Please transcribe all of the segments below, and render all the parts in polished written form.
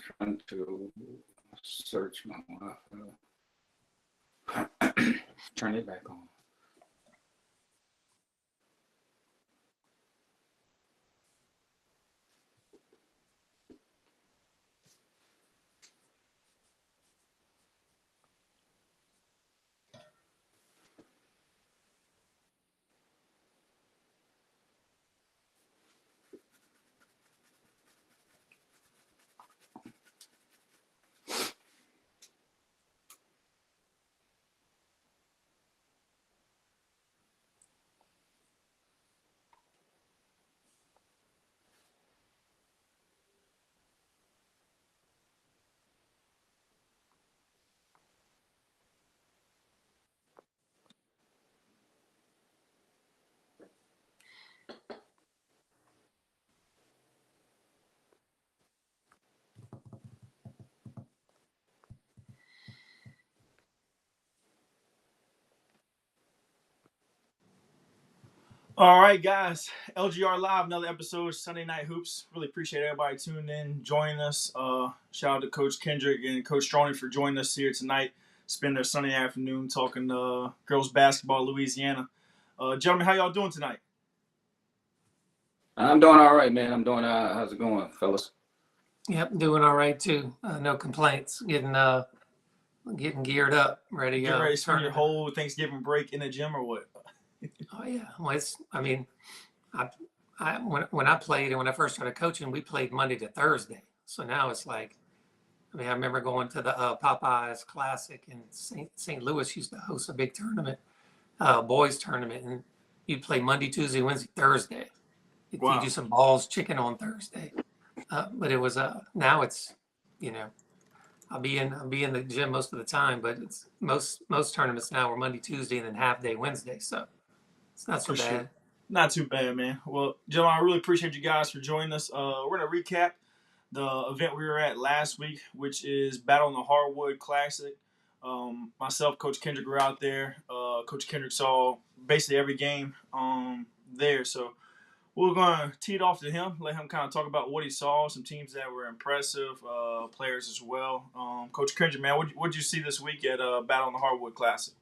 trying to search my Wi-Fi. Turn it back on. All right, guys. LGR Live, another episode of Sunday Night Hoops. Really appreciate everybody tuning in, joining us. Shout out to Coach Kendrick and Coach Stroney for joining us here tonight. Spend their Sunday afternoon talking girls basketball, Louisiana. Gentlemen, how y'all doing tonight? I'm doing all right, man. I'm doing. How's it going, fellas? Yep, doing all right too. No complaints. Getting geared up, ready to Get go. ready to spend your whole Thanksgiving break in the gym or what? Oh yeah. Well, when I played and when I first started coaching, we played Monday to Thursday. So now it's like, I remember going to the Popeyes Classic in St. Louis. Used to host a big tournament, boys tournament, and you'd play Monday, Tuesday, Wednesday, Thursday. Wow. You do some balls chicken on Thursday, but it was now it's, I'll be in the gym most of the time, but it's most tournaments now are Monday, Tuesday, and then half day Wednesday. So it's not so bad. Sure. Not too bad, man. Well, gentlemen, I really appreciate you guys for joining us. We're going to recap the event we were at last week, which is Battle on the Hardwood Classic. Myself, Coach Kendrick, were out there. Coach Kendrick saw basically every game there. So we're going to tee it off to him, let him kind of talk about what he saw, some teams that were impressive, players as well. Coach Kendrick, man, what did you see this week at Battle on the Hardwood Classic?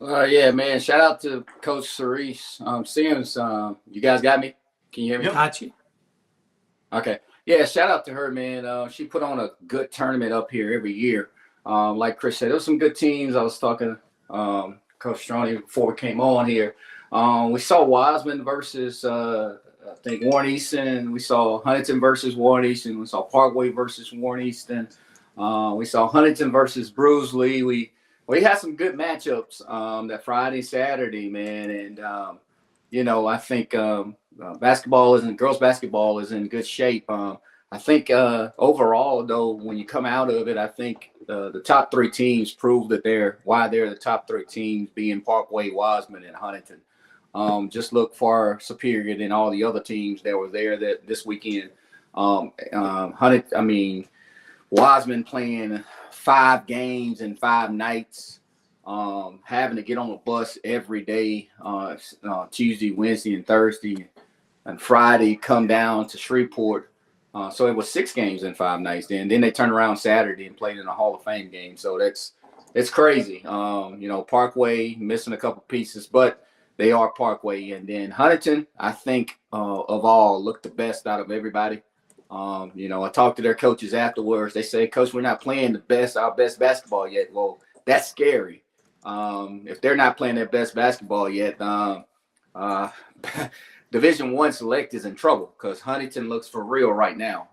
Yeah, man. Shout out to Coach Cerise. Sims, you guys got me? Can you hear me? Yep. Got you. Okay. Yeah, shout out to her, man. She put on a good tournament up here every year. Like Chris said, there was some good teams. I was talking to Coach Stroney before we came on here. We saw Wiseman versus, I think, Warren Easton. We saw Huntington versus Warren Easton. We saw Parkway versus Warren Easton. We saw Huntington versus Bruce Lee. We had some good matchups that Friday, Saturday, man. And, I think girls basketball is in good shape. I think overall, though, when you come out of it, I think the top three teams prove that why they're the top three teams, being Parkway, Wiseman, and Huntington. Just look far superior than all the other teams that were there this weekend. Wiseman playing 5 games in 5 nights, having to get on a bus every day, Tuesday, Wednesday, and Thursday, and Friday come down to Shreveport. So it was 6 games in 5 nights. Then they turned around Saturday and played in a Hall of Fame game. So it's crazy. Parkway missing a couple pieces, but they are Parkway. And then Huntington, I think of all, looked the best out of everybody. I talked to their coaches afterwards. They say, Coach, we're not playing our best basketball yet. Well, that's scary. If they're not playing their best basketball yet, Division I select is in trouble because Huntington looks for real right now.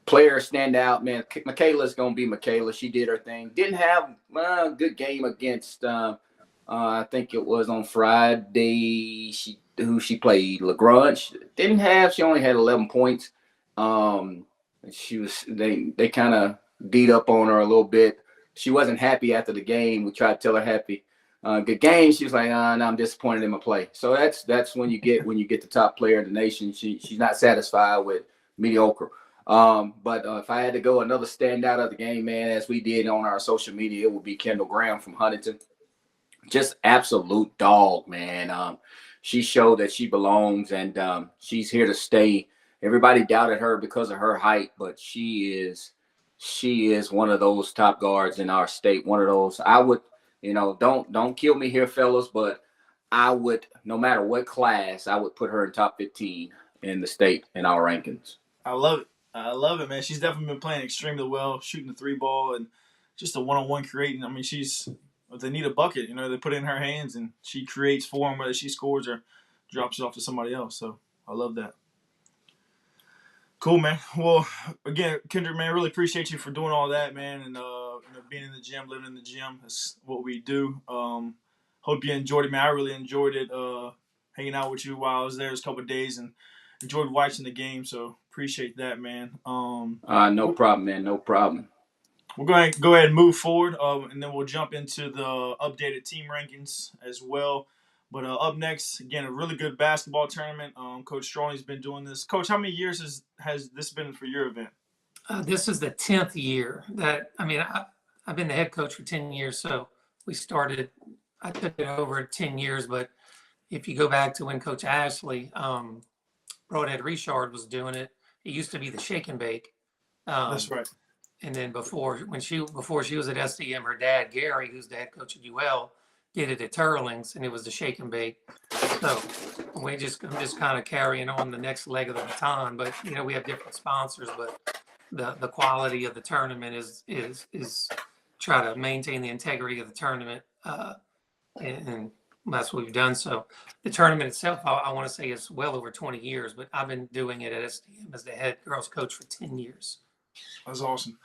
Players stand out, man. Michaela's going to be Michaela. She did her thing. Didn't have a good game against, I think it was on Friday. Who she played, LaGrange. She only had 11 points. They kind of beat up on her a little bit. She wasn't happy after the game. We tried to tell her happy. Good game. She was like, no, I'm disappointed in my play. So that's when you get the top player in the nation. She's not satisfied with mediocre. But if I had to go another standout of the game, man, as we did on our social media, it would be Kendall Graham from Huntington. Just absolute dog, man. She showed that she belongs and she's here to stay. everybody doubted her because of her height, but she is one of those top guards in our state. One of those I would, don't kill me here, fellas, but I would, no matter what class, I would put her in top 15 in the state in our rankings. I love it. I love it, man. She's definitely been playing extremely well, shooting the three ball and just a one-on-one creating. I mean, if they need a bucket, they put it in her hands and she creates for them, whether she scores or drops it off to somebody else. So I love that. Cool, man. Well, again, Kendrick, man, really appreciate you for doing all that, man, and being in the gym, living in the gym. That's what we do. Hope you enjoyed it, man. I really enjoyed it hanging out with you while I was there. It was a couple of days and enjoyed watching the game. So appreciate that, man. No problem, man. No problem. We're going to go ahead and move forward, and then we'll jump into the updated team rankings as well. But up next, again, a really good basketball tournament. Coach Strawley's been doing this. Coach, how many years has this been for your event? This is the 10th year I've been the head coach for 10 years. So I took it over 10 years. But if you go back to when Coach Ashley, Broadhead Richard was doing it, it used to be the Shake and Bake. That's right. And then before she was at SDM, her dad, Gary, who's the head coach at UL, did it at Turlings, and it was the Shake and Bake. So I'm just kind of carrying on the next leg of the baton. But we have different sponsors, but the quality of the tournament is try to maintain the integrity of the tournament, and that's what we've done. So the tournament itself, I want to say, is well over 20 years, but I've been doing it at SDM as the head girls coach for 10 years. That's awesome.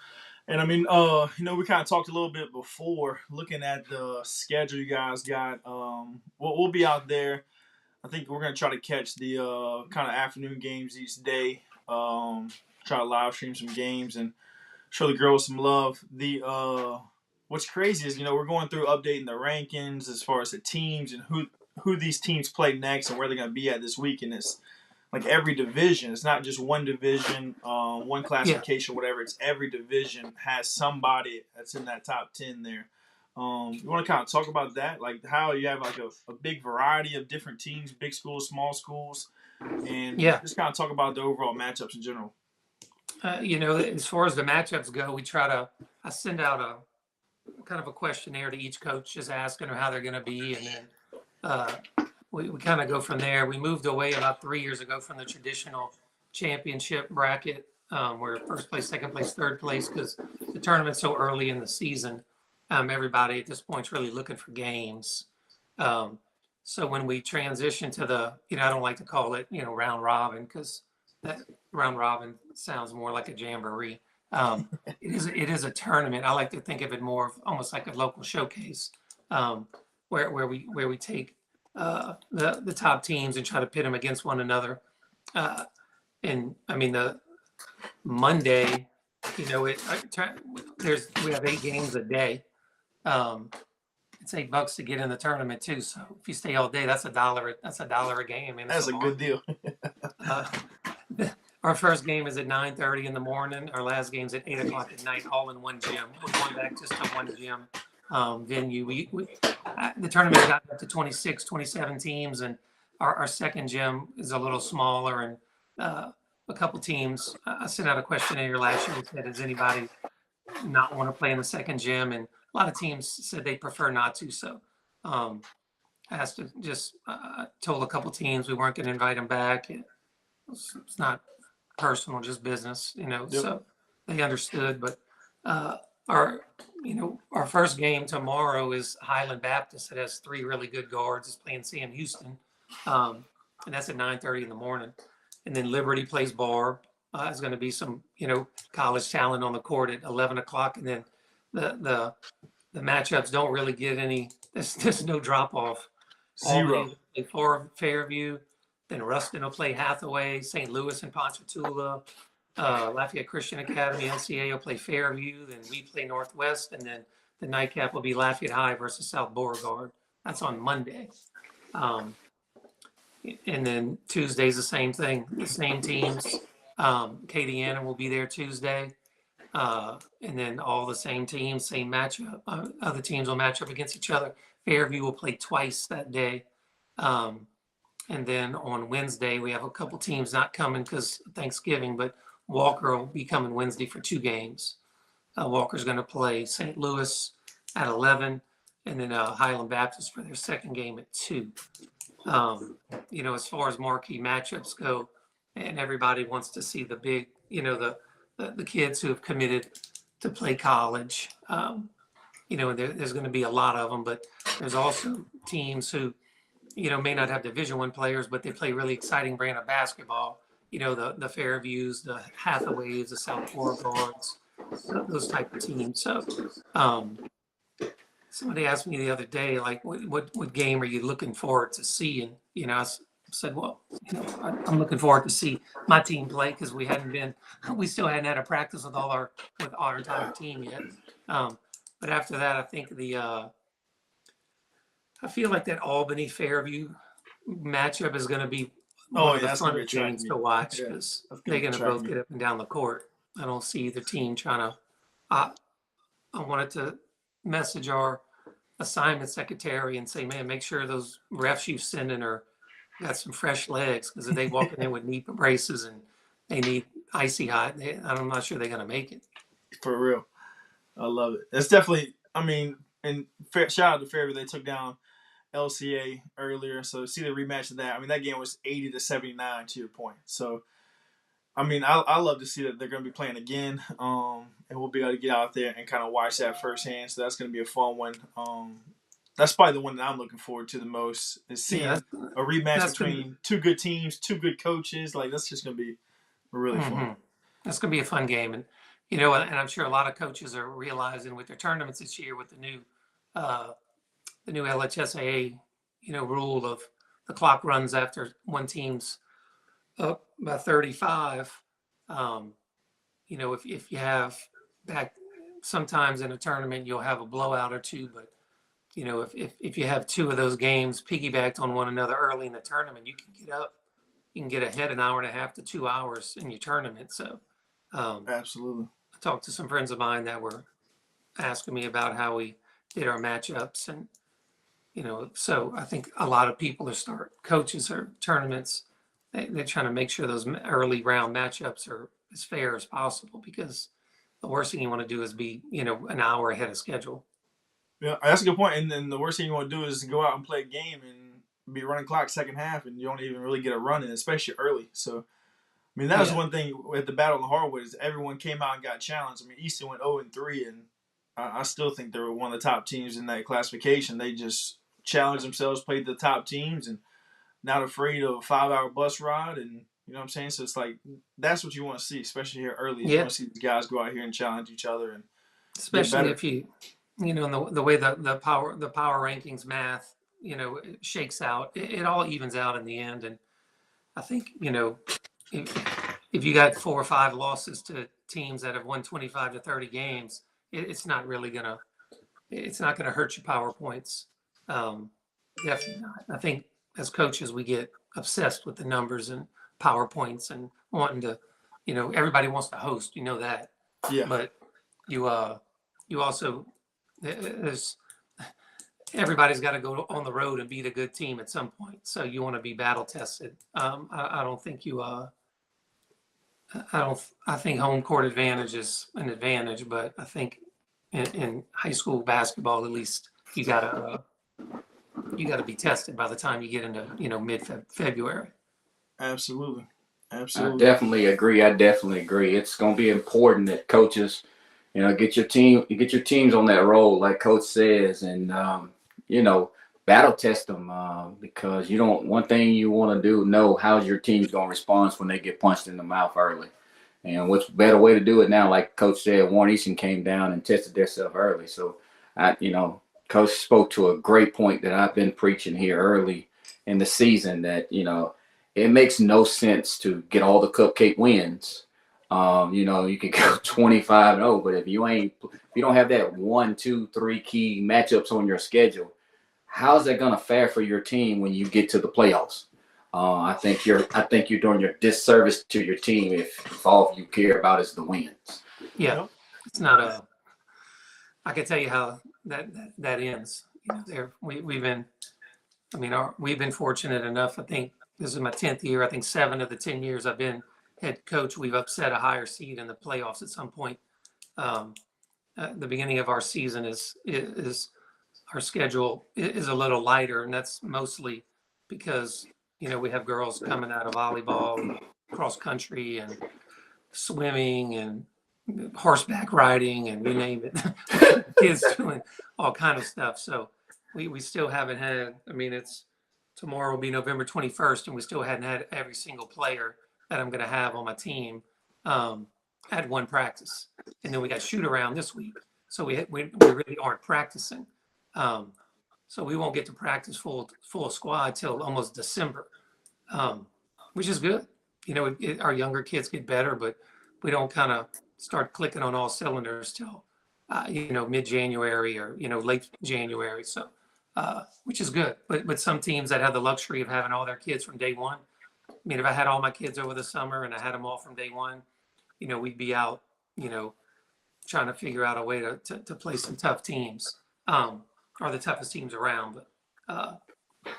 And I mean, we kind of talked a little bit before looking at the schedule you guys got. We'll be out there. I think we're going to try to catch the kind of afternoon games each day. Try to live stream some games and show the girls some love. What's crazy is, we're going through updating the rankings as far as the teams and who these teams play next and where they're going to be at this week. And it's like every division. It's not just one division, one classification, whatever. It's every division has somebody that's in that top 10 there. You want to kind of talk about that, like how you have like a big variety of different teams, big schools, small schools, and just kind of talk about the overall matchups in general. As far as the matchups go, I send out a kind of a questionnaire to each coach, just asking them how they're going to be, and then we kind of go from there. We moved away about 3 years ago from the traditional championship bracket, where first place, second place, third place, because the tournament's so early in the season. Everybody at this point is really looking for games. So when we transition to the, I don't like to call it, round robin, because that round robin sounds more like a jamboree. It is a tournament. I like to think of it more almost like a local showcase, where we take the top teams and try to pit them against one another. And I mean, the Monday, we have 8 games a day. It's $8 to get in the tournament too. So if you stay all day, that's $1. That's $1 a game. And that's a good deal. Our first game is at 9:30 in the morning. Our last game's at 8 o'clock at night, all in one gym. We're going back just to one gym venue. The tournament got up to 26, 27 teams, and our second gym is a little smaller. And a couple teams, I sent out a questionnaire last year that said, does anybody not want to play in the second gym? And a lot of teams said they prefer not to. So I asked to told a couple teams we weren't going to invite them back. It's not personal, just business, Yep. So they understood. But our first game tomorrow is Highland Baptist. It has 3 really good guards. It's playing Sam Houston, and that's at 9:30 in the morning. And then Liberty plays Barb. There's going to be some, college talent on the court at 11 o'clock. And then the matchups don't really get any. There's no drop off. Zero. For Fairview. Then Ruston will play Hathaway, St. Louis and Ponchatoula, Lafayette Christian Academy, LCA will play Fairview, then we play Northwest, and then the nightcap will be Lafayette High versus South Beauregard. That's on Monday. And then Tuesday's the same thing, the same teams. Katie Anna will be there Tuesday. And then all the same teams, same matchup. Other teams will match up against each other. Fairview will play twice that day. And then on Wednesday, we have a couple teams not coming because Thanksgiving, but Walker will be coming Wednesday for 2 games. Walker's going to play St. Louis at 11, and then Highland Baptist for their second game at 2. As far as marquee matchups go, and everybody wants to see the big, the kids who have committed to play college. There's going to be a lot of them, but there's also teams who, may not have Division I players, but they play really exciting brand of basketball. The Fairviews, the Hathaways, the South Oregons, those type of teams. So, somebody asked me the other day, like, what game are you looking forward to seeing? I said, well, I'm looking forward to see my team play because we still hadn't had a practice with our entire team yet. But after that, I think I feel like that Albany Fairview matchup is going to be one of the funnest games to watch because they're going to both get up and down the court. I don't see either team trying to. I wanted to message our assignment secretary and say, man, make sure those refs you sending got some fresh legs because if they walking in with knee braces and they need icy hot, I'm not sure they're going to make it. For real. I love it. It's definitely, and shout out to Fairview. They took down LCA earlier. So see the rematch of that. That game was 80-79 to your point. So, I love to see that they're going to be playing again. And we'll be able to get out there and kind of watch that firsthand. So that's going to be a fun one. That's probably the one that I'm looking forward to the most is seeing a rematch between two good teams, two good coaches. Like, that's just going to be really fun. That's going to be a fun game. And, and I'm sure a lot of coaches are realizing with their tournaments this year with the new LHSAA, rule of the clock runs after one team's up by 35. If you have back sometimes in a tournament, you'll have a blowout or two, but if you have 2 of those games piggybacked on one another early in the tournament, you can get ahead an hour and a half to 2 hours in your tournament. So, absolutely. I talked to some friends of mine that were asking me about how we did our matchups, and so I think a lot of people coaches or tournaments, they're trying to make sure those early round matchups are as fair as possible because the worst thing you want to do is be an hour ahead of schedule. Yeah, that's a good point. And then the worst thing you want to do is go out and play a game and be running clock second half, and you don't even really get a run in, especially early. So, that was one thing with the battle on the hardwood is everyone came out and got challenged. Easton went 0-3, and I still think they were one of the top teams in that classification. They just challenged themselves, played the top teams, and not afraid of a 5-hour bus ride. And you know what I'm saying? So it's like that's what you want to see, especially here early. You want to see these guys go out here and challenge each other, and especially if you in the way the power rankings math it shakes out, it all evens out in the end. And I think if you got 4 or 5 losses to teams that have won 25 to 30 games, it's not gonna hurt your power points. Definitely not. I think as coaches we get obsessed with the numbers and PowerPoints and wanting to, everybody wants to host, that. Yeah. But you also everybody's got to go on the road and beat a good team at some point. So you want to be battle tested. I don't think I think home court advantage is an advantage, but I think in high school basketball, at least you gotta be tested by the time you get into mid-February. Absolutely. I definitely agree. It's going to be important that coaches, get your teams on that roll, like Coach says, and battle test them because one thing you want to know how's your team's going to respond when they get punched in the mouth early. And what's better way to do it now? Like Coach said, Warren Easton came down and tested themselves early. So, Coach spoke to a great point that I've been preaching here early in the season that, it makes no sense to get all the cupcake wins. You can go 25-0, but if you don't have that 1, 2, 3 key matchups on your schedule, how's that going to fare for your team when you get to the playoffs? I think you're doing your disservice to your team if all you care about is the wins. Yeah, it's not I can tell you how that ends. We've been fortunate enough. I think this is my 10th year. I think 7 of the 10 years I've been head coach, we've upset a higher seed in the playoffs at some point. The beginning of our season is our schedule is a little lighter, and that's mostly because we have girls coming out of volleyball, and cross country, and swimming, and horseback riding, and you name it. Kids doing all kind of stuff. So we still haven't had. I mean, tomorrow will be November 21st, and we still hadn't had every single player that I'm going to have on my team at one practice, and then we got shoot around this week. So we really aren't practicing. So we won't get to practice full squad till almost December, which is good. Our younger kids get better, but we don't kind of start clicking on all cylinders till mid-January or late January. So which is good. But some teams that have the luxury of having all their kids from day one. I mean, if I had all my kids over the summer and I had them all from day one, we'd be out, trying to figure out a way to play some tough teams, or the toughest teams around. But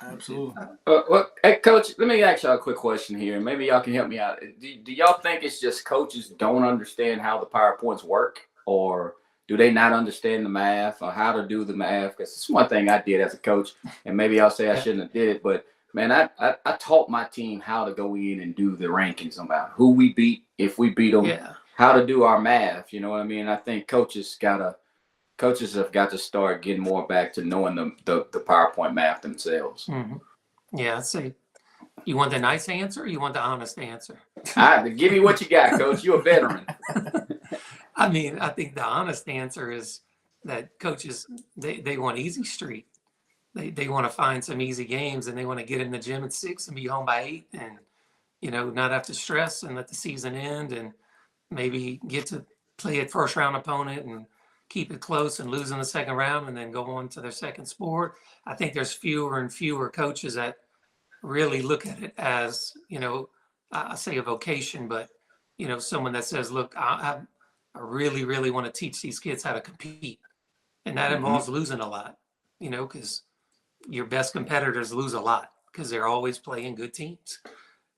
Absolutely. Well, hey, Coach, let me ask y'all a quick question here. Maybe y'all can help me out. Do y'all think it's just coaches don't understand how the PowerPoints work, or do they not understand the math or how to do the math? Because it's one thing I did as a coach, and maybe I'll say I shouldn't have did it, but man, I taught my team how to go in and do the rankings about who we beat, if we beat them, how to do our math. You know what I mean? I think coaches have got to start getting more back to knowing the PowerPoint math themselves. Mm-hmm. Yeah, I'd say, you want the nice answer or you want the honest answer? Give me what you got, Coach. You're a veteran. I mean, I think the honest answer is that coaches, they want easy street. They want to find some easy games, and they want to get in the gym at 6 and be home by 8, and not have to stress and let the season end, and maybe get to play a first round opponent and keep it close and lose in the second round and then go on to their second sport. I think there's fewer and fewer coaches that really look at it as, I say a vocation, but, someone that says, look, I really, really want to teach these kids how to compete. And that involves losing a lot, because your best competitors lose a lot because they're always playing good teams.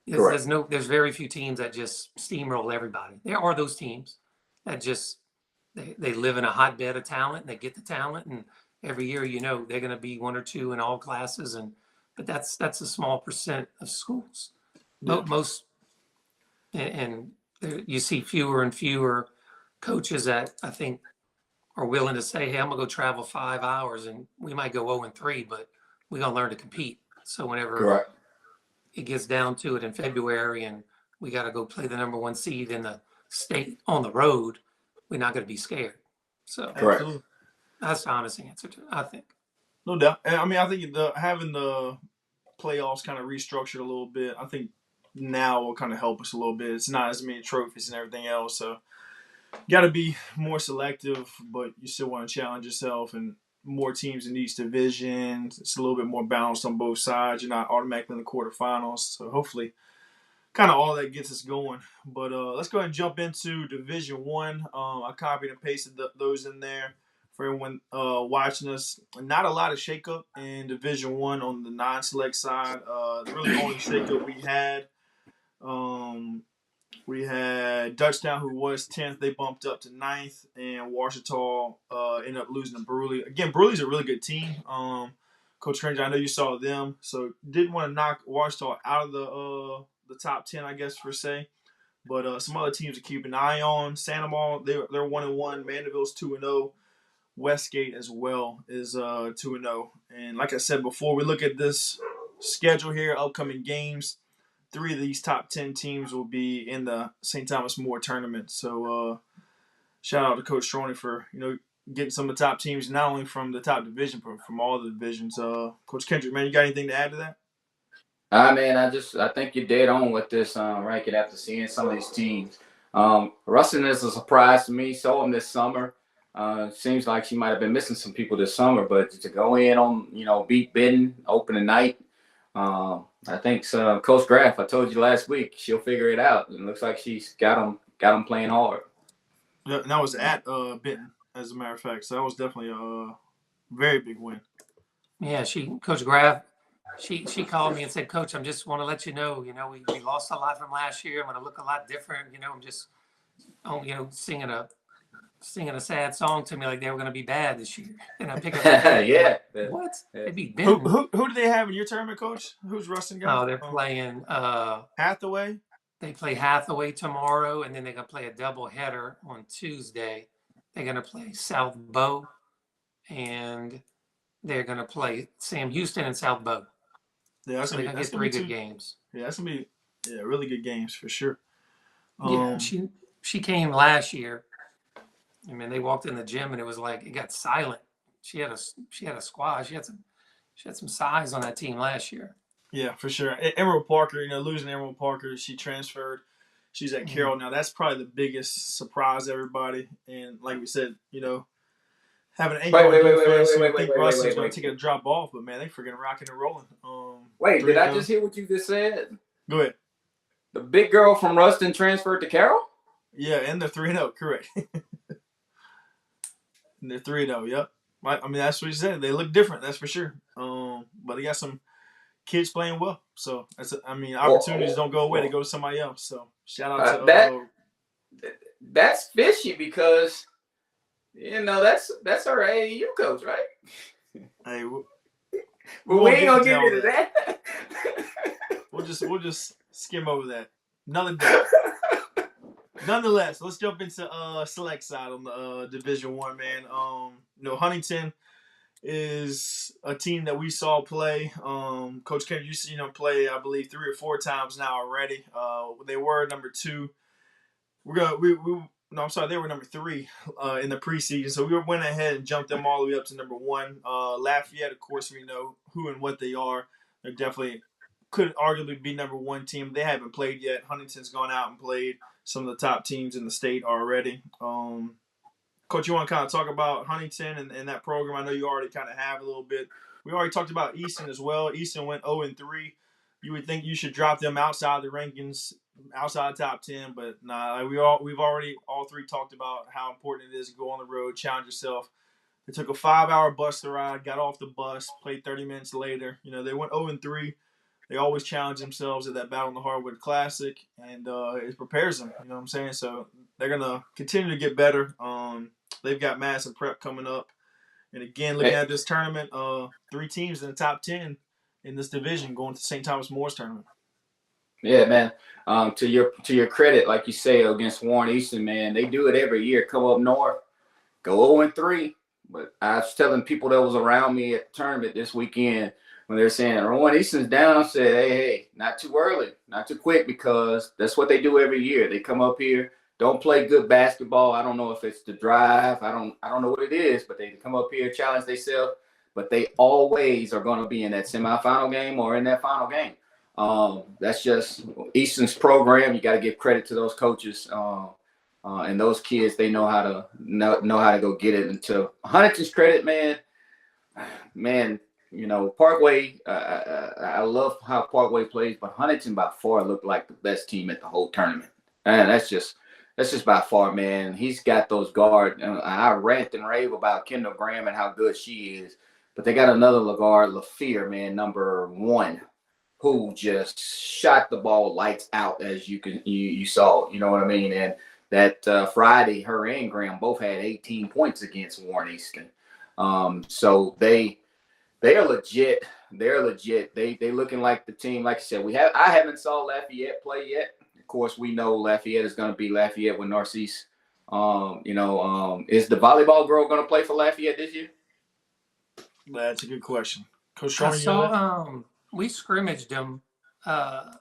There's very few teams that just steamroll everybody. There are those teams that just, they live in a hotbed of talent, and they get the talent, and every year, they're going to be 1 or 2 in all classes. But that's a small percent of schools. Most, and you see fewer and fewer coaches that I think are willing to say, hey, I'm gonna go travel 5 hours, and we might go 0-3, but we're gonna learn to compete. So whenever it gets down to it in February and we got to go play the number 1 seed in the state on the road, we're not going to be scared. So that's the honest answer to it, I think. No doubt. And I mean, I think having the playoffs kind of restructured a little bit, I think now will kind of help us a little bit. It's not as many trophies and everything else, so you got to be more selective, but you still want to challenge yourself, and more teams in each division. It's a little bit more balanced on both sides. You're not automatically in the quarterfinals, so hopefully kind of all that gets us going. But let's go ahead and jump into Division 1. I copied and pasted those in there for everyone watching us. Not a lot of shakeup in Division 1 on the non-select side. The really only shakeup we had Dutchtown, who was 10th. They bumped up to 9th, and Washita ended up losing to Bruley. Again, Bruley's a really good team. Coach Cringer, I know you saw them, so didn't want to knock Washita out of the top 10, I guess, per se. But some other teams to keep an eye on. Sandoval, they're 1-1. Mandeville's 2-0. Westgate as well is 2-0. And like I said before, we look at this schedule here, upcoming games. 3 of these top 10 teams will be in the St. Thomas More tournament. So shout out to Coach Stroney for getting some of the top teams, not only from the top division, but from all the divisions. Coach Kendrick, man, you got anything to add to that? Man, I think you're dead on with this ranking after seeing some of these teams. Ruston is a surprise to me. Saw him this summer. Seems like she might have been missing some people this summer, but to go in on beat Benton opening night. I think Coach Graff, I told you last week, she'll figure it out. It looks like she's got them playing hard. Yeah, and that was at Benton, as a matter of fact. So that was definitely a very big win. Yeah, Coach Graff, she called me and said, Coach, I just want to let you know, we lost a lot from last year. I'm going to look a lot different. I'm just, singing a sad song to me like they were going to be bad this year. And I pick up the phone, Yeah. what? They'd be Who Benton. who do they have in your tournament, Coach? Who's Ruston got? Oh, they're playing. Hathaway. They play Hathaway tomorrow, and then they're going to play a double header on Tuesday. They're going to play South Bow, and they're going to play Sam Houston and South Bow. Yeah, So they're going to get 3 good games. Yeah, that's going to be really good games for sure. Yeah, she came last year. I mean, they walked in the gym, and it was like it got silent. She had a squad. She had some size on that team last year. Yeah, for sure. Emerald Parker, losing Emerald Parker, she transferred. She's at Carroll now. That's probably the biggest surprise to everybody. And like we said, having an 8-year-old defense, I think Ruston's going to take a drop off. But, man, they freaking rocking and rolling. Wait, did I just hear what you just said? Go ahead. The big girl from Ruston transferred to Carroll? Yeah, and they're 3-0, correct. And they're 3-0, yep. I mean, that's what you said. They look different, that's for sure. But they got some kids playing well. So, opportunities don't go away. They go to somebody else. So, shout out to that. That's fishy because, that's our AAU coach, right? Hey, we ain't going to get into that. We'll just skim over that. Another day. Nonetheless, let's jump into select side on the Division I, man. Huntington is a team that we saw play. Coach Kennedy, you've seen them play, I believe, 3 or 4 times now already. They were number 2. They were number 3 in the preseason. So we went ahead and jumped them all the way up to number 1. Lafayette, of course, we know who and what they are. They're definitely could arguably be number 1 team. They haven't played yet. Huntington's gone out and played some of the top teams in the state already. Coach, you want to kind of talk about Huntington and that program? I know you already kind of have a little bit. We already talked about Easton as well. Easton went 0-3. You would think you should drop them outside the rankings, outside the top 10, but nah. We've already all 3 talked about how important it is to go on the road, challenge yourself. They took a 5-hour bus to ride, got off the bus, played 30 minutes later. They went 0-3. They always challenge themselves at that Battle on the Hardwood Classic, and it prepares them. You know what I'm saying? So they're going to continue to get better. They've got massive prep coming up. And again, looking at this tournament, 3 teams in the top 10 in this division going to St. Thomas More's tournament. Yeah, man. To your credit, like you say, against Warren Easton, man, they do it every year. Come up north, go 0-3. But I was telling people that was around me at the tournament this weekend, when they're saying Warren Easton's down, I said, hey, not too early, not too quick, because that's what they do every year. They come up here, don't play good basketball. I don't know if it's the drive. I don't know what it is, but they come up here, challenge themselves, but they always are going to be in that semifinal game or in that final game. That's just Easton's program. You got to give credit to those coaches and those kids. They know how to go get it. And to Huntington's credit, man. Parkway, I love how Parkway plays, but Huntington by far looked like the best team at the whole tournament. And that's just by far, man. He's got those guards. I rant and rave about Kendall Graham and how good she is, but they got another guard, LaFear, man, number 1, who just shot the ball lights out, as you saw. You know what I mean? And that Friday, her and Graham both had 18 points against Warren Easton. So they are legit. They're legit. They looking like the team. Like I said, I haven't saw Lafayette play yet. Of course, we know Lafayette is going to be Lafayette with Narcisse. Is the volleyball girl going to play for Lafayette this year? That's a good question. Coach I Shorty, saw we scrimmaged them. And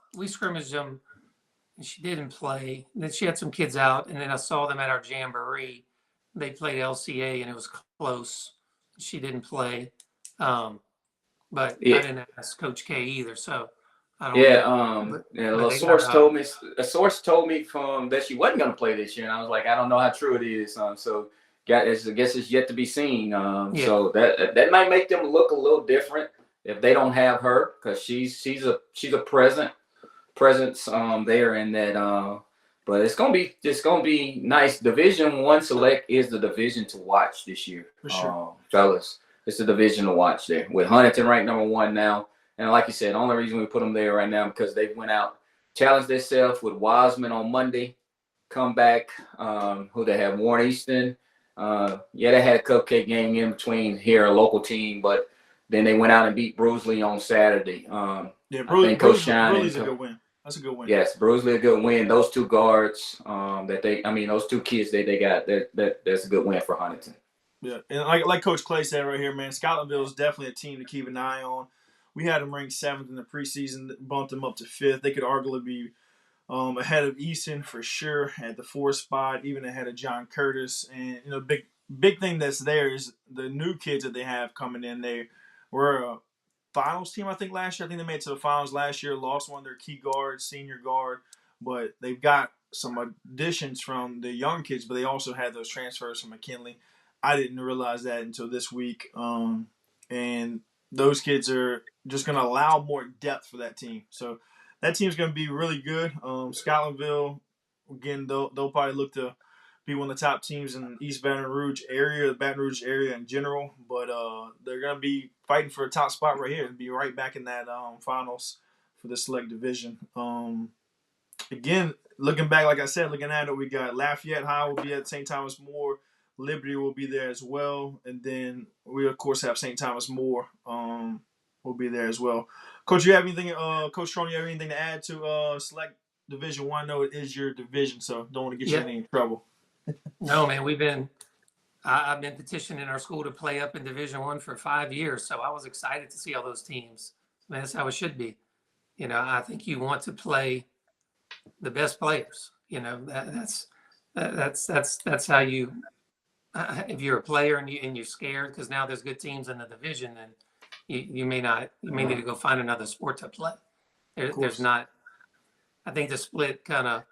she didn't play. Then she had some kids out, and then I saw them at our jamboree. They played LCA, and it was close. She didn't play. But I didn't ask Coach K either, so I don't know. A source told me from that she wasn't going to play this year, and I was like, I don't know how true it is. So I guess it's yet to be seen. So that might make them look a little different if they don't have her, because she's a presence there in that. But it's gonna be nice. Division I select is the division to watch this year, for sure, fellas. It's a division to watch there with Huntington ranked number 1 now, And like you said, the only reason we put them there right now because they went out, challenged themselves with Wiseman on Monday, come back. Who they have? Warren Easton. Yeah, they had a cupcake game in between here, a local team, but then they went out and beat Bruisley on Saturday. Yeah, I think Coach Shine Bruisley's a good win. That's a good win. Yes, Bruisley a good win. Those two guards, those two kids they got, that's a good win for Huntington. Yeah, and like Coach Clay said right here, man, Scotlandville is definitely a team to keep an eye on. We had them ranked 7th in the preseason, bumped them up to 5th. They could arguably be ahead of Easton for sure at the 4th spot, even ahead of John Curtis. And big thing that's there is the new kids that they have coming in. They were a finals team, I think, last year. I think they made it to the finals last year, lost one of their key guards, senior guard, but they've got some additions from the young kids, but they also had those transfers from McKinley. I didn't realize that until this week. And those kids are just going to allow more depth for that team. So that team's going to be really good. Scotlandville, again, they'll probably look to be one of the top teams in the East Baton Rouge area, the Baton Rouge area in general. But they're going to be fighting for a top spot right here and be right back in that finals for the select division. Again, looking back, like I said, looking at it, we got Lafayette High will be at St. Thomas More. Liberty will be there as well. And then we, of course, have St. Thomas More will be there as well. Coach, you have anything, Coach Tron, you have anything to add to Select Division 1? I know it is your division, so don't want to get you in any trouble. No, man, I've been petitioning our school to play up in Division 1 for 5 years, so I was excited to see all those teams. Man, that's how it should be. I think you want to play the best players. That's how you. If you're a player and you're scared because now there's good teams in the division, then you may need to go find another sport to play. There's not. I think the split kind of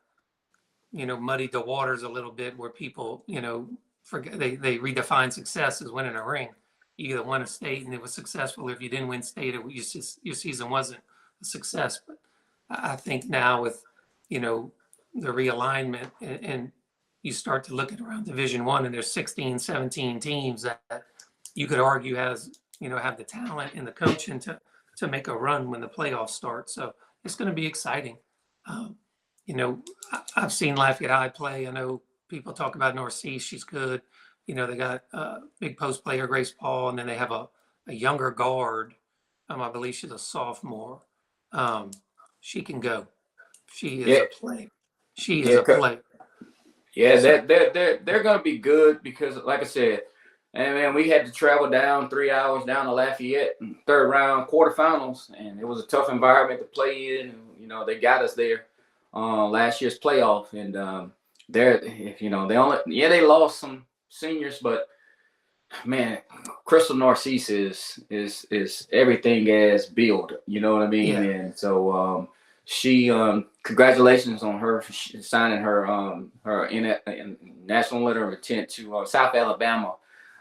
muddied the waters a little bit where people forget they redefine success as winning a ring. You either won a state and it was successful, or if you didn't win state, your season wasn't a success. But I think now with the realignment and you start to look at around Division 1 and there's 16, 17 teams that you could argue have the talent and the coaching to make a run when the playoffs start. So it's going to be exciting. I've seen Lafayette High play. I know people talk about North Sea. She's good. They got a big post player, Grace Paul, and then they have a younger guard. I believe she's a sophomore. She can go. She is a player. She is a player. Yeah, they're gonna be good because, like I said, and man, we had to travel down 3 hours down to Lafayette, third round quarterfinals, and it was a tough environment to play in. They got us there last year's playoff, and they lost some seniors, but man, Crystal Narcisse is everything as built. You know what I mean? Yeah. And so she congratulations on her signing her national letter of intent to South Alabama.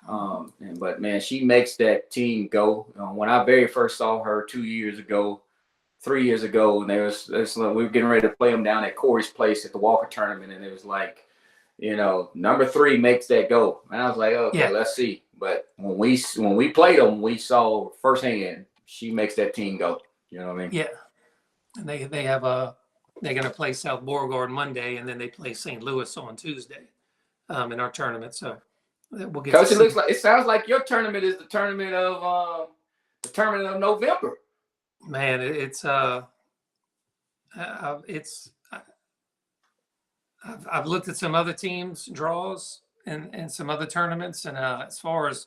But man, she makes that team go. When I very first saw her 3 years ago, and we were getting ready to play them down at Corey's place at the Walker tournament, and it was like, number 3 makes that go, and I was like, okay, let's see. But when we played them, we saw firsthand she makes that team go. You know what I mean? Yeah. And they're going to play South Beauregard Monday, and then they play St. Louis on Tuesday in our tournament. So we'll get. Coach, it sounds like your tournament is the tournament of November. Man, I've looked at some other teams' draws and some other tournaments, and as far as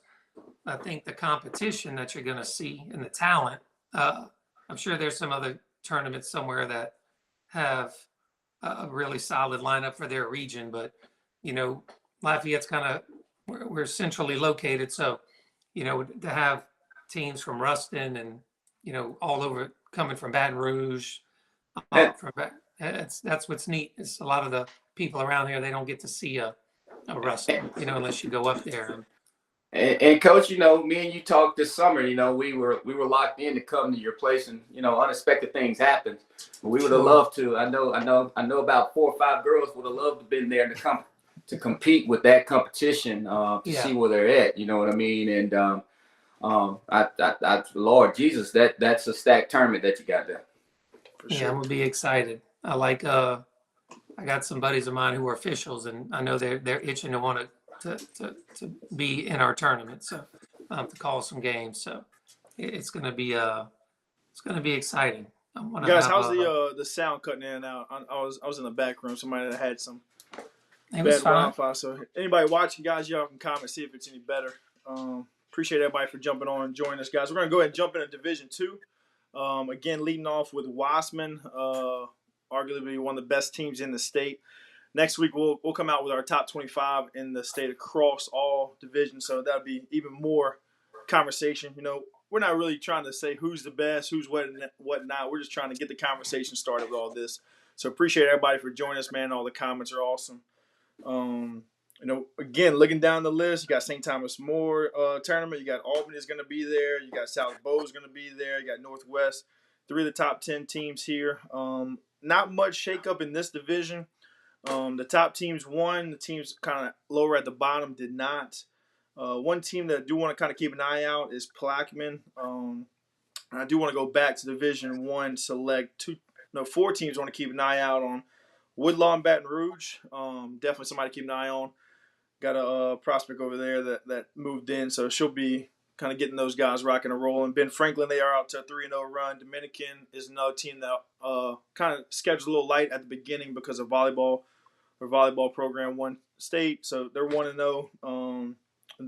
I think the competition that you're going to see and the talent, I'm sure there's some other tournaments somewhere that have a really solid lineup for their region, but Lafayette's we're centrally located, so to have teams from Ruston and all over coming from Baton Rouge, that's what's neat. It's a lot of the people around here, they don't get to see a Ruston, unless you go up there. And Coach, me and you talked this summer. We were locked in to come to your place, and unexpected things happen. But we would have loved to. I know about 4 or 5 girls would have loved to been there to compete with that competition to see where they're at. You know what I mean? And Lord Jesus, that's a stacked tournament that you got there. For Yeah, sure. I'm gonna be excited. I got some buddies of mine who are officials, and I know they're itching to want to be in our tournament, so to call some games. So it's gonna be exciting. I want to Guys, have how's the sound cutting in and out? I was in the back room. Somebody that had some it was bad fine. Wi-Fi. So anybody watching, guys, y'all can comment, see if it's any better. Appreciate everybody for jumping on and joining us, guys. We're gonna go ahead and jump into Division Two. Again, leading off with Wasman, arguably one of the best teams in the state. Next week we'll come out with our top 25 in the state across all divisions. So that'll be even more conversation. You know, we're not really trying to say who's the best, who's what not. We're just trying to get the conversation started with all this. So appreciate everybody for joining us, man. All the comments are awesome. You know, again, looking down the list, you got St. Thomas More tournament. You got Albany is going to be there. You got South Bow is going to be there. You got Northwest. 3 of the top 10 teams here. Not much shakeup in this division. The top teams won. The teams kind of lower at the bottom did not. One team that I do want to kind of keep an eye out is Plaquemine. I do want to go back to Division 1, select 4 teams I want to keep an eye out on. Woodlawn and Baton Rouge, definitely somebody to keep an eye on. Got a prospect over there that moved in, so she'll be kind of getting those guys rocking and rolling. Ben Franklin, they are out to a 3-0 run. Dominican is another team that kind of scheduled a little light at the beginning because of volleyball. Their volleyball program won state, so they're 1-0. And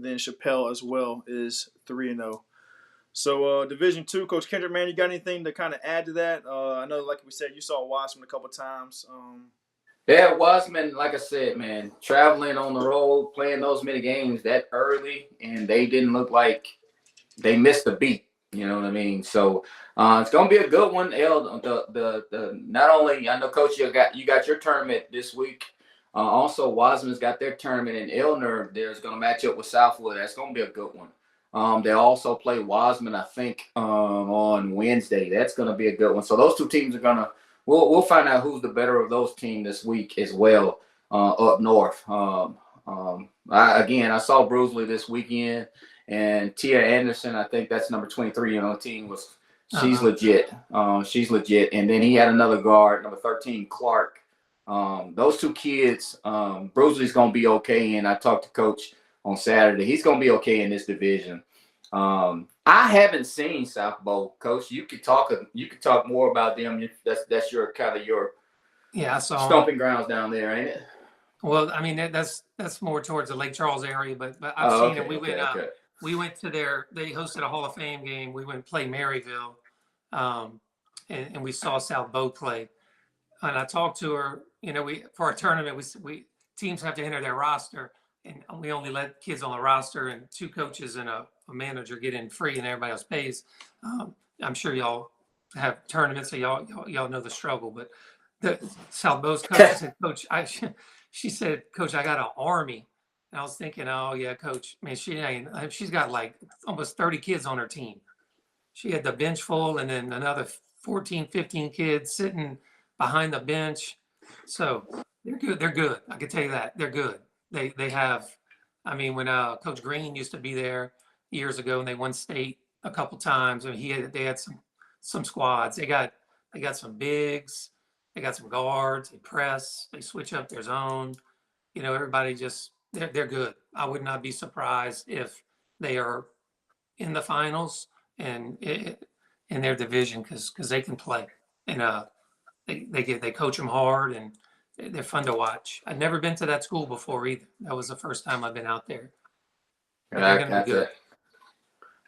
then Chappelle as well is 3-0. So Division 2, Coach Kendrick, man, you got anything to kind of add to that? I know, like we said, you saw Wasserman a couple times. Yeah, Wasman, like I said, man, traveling on the road, playing those many games that early, and they didn't look like they missed a beat. You know what I mean? So it's gonna be a good one. The not only I know, Coach, you got your tournament this week. Also, Wasman's got their tournament in Elner. There's gonna match up with Southwood. That's gonna be a good one. They also play Wasman, I think, on Wednesday. That's gonna be a good one. So those 2 teams are gonna. We'll find out who's the better of those teams this week as well up north. I saw Bruisley this weekend, and Tia Anderson, I think that's number 23 on the team. She's legit. She's legit. And then he had another guard, number 13, Clark. Those 2 kids, Bruisley's going to be okay, and I talked to Coach on Saturday. He's going to be okay in this division. I haven't seen South Bow, Coach. You could talk more about them. That's your kind of your stomping grounds down there, ain't it? Well, I mean that's more towards the Lake Charles area, but I've seen it. We went to they hosted a Hall of Fame game. We went and play Maryville, and we saw South Bow play. And I talked to her. You know, for our tournament, we teams have to enter their roster, and we only let kids on the roster, and 2 coaches and a manager get in free, and everybody else pays. I'm sure y'all have tournaments, so y'all know the struggle. But the South Bow's coach said, "Coach, she said, Coach, I got an army." And I was thinking, oh yeah, Coach, man, she's got like almost 30 kids on her team. She had the bench full, and then another 14, 15 kids sitting behind the bench. So they're good. They're good. I can tell you that they're good. They have. I mean, when Coach Green used to be there years ago, and they won state a couple times, and they had some squads. They got some bigs. They got some guards. They press. They switch up their zone. You know, everybody just they're good. I would not be surprised if they are in the finals and in their division because they can play, and they coach them hard, and they're fun to watch. I've never been to that school before either. That was the first time I've been out there. They're gonna be good.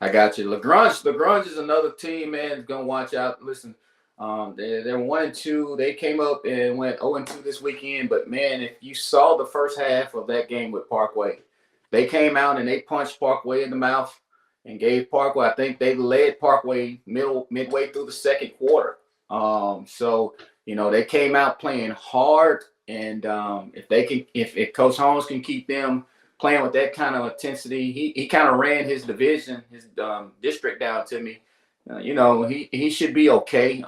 I got you. LaGrange is another team, man. Gonna watch out. Listen, they're 1-2. They came up and went 0-2 this weekend. But man, if you saw the first half of that game with Parkway, they came out and they punched Parkway in the mouth and gave Parkway. I think they led Parkway midway through the second quarter. So you know they came out playing hard, and if Coach Holmes can keep them playing with that kind of intensity, he kind of ran his division, his district down to me. You know, he should be okay.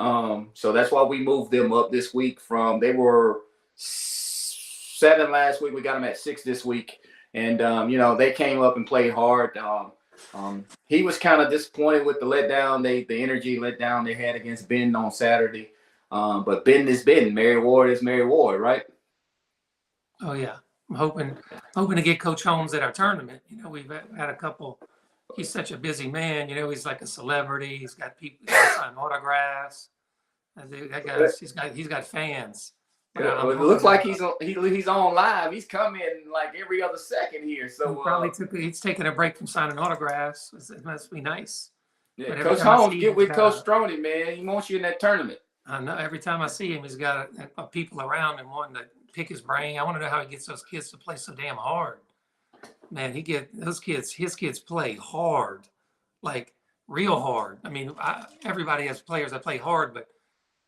So that's why we moved them up this week they were 7 last week. We got them at 6 this week. And, you know, they came up and played hard. He was kind of disappointed with the letdown, the energy letdown they had against Benton on Saturday. But Benton is Benton. Mary Ward is Mary Ward, right? Oh yeah, I'm hoping to get Coach Holmes at our tournament. You know, we've had a couple. He's such a busy man. You know, he's like a celebrity. He's got people sign autographs. That guy's he's got fans. It looks like he's on live. He's coming like every other second here. So he's taking a break from signing autographs. It must be nice. Yeah, Coach Holmes, get with Coach Stroney, man. He wants you in that tournament. I know. Every time I see him, he's got people around him wanting to pick his brain. I want to know how he gets those kids to play so damn hard. Man, his kids play hard, like real hard. I mean, everybody has players that play hard, but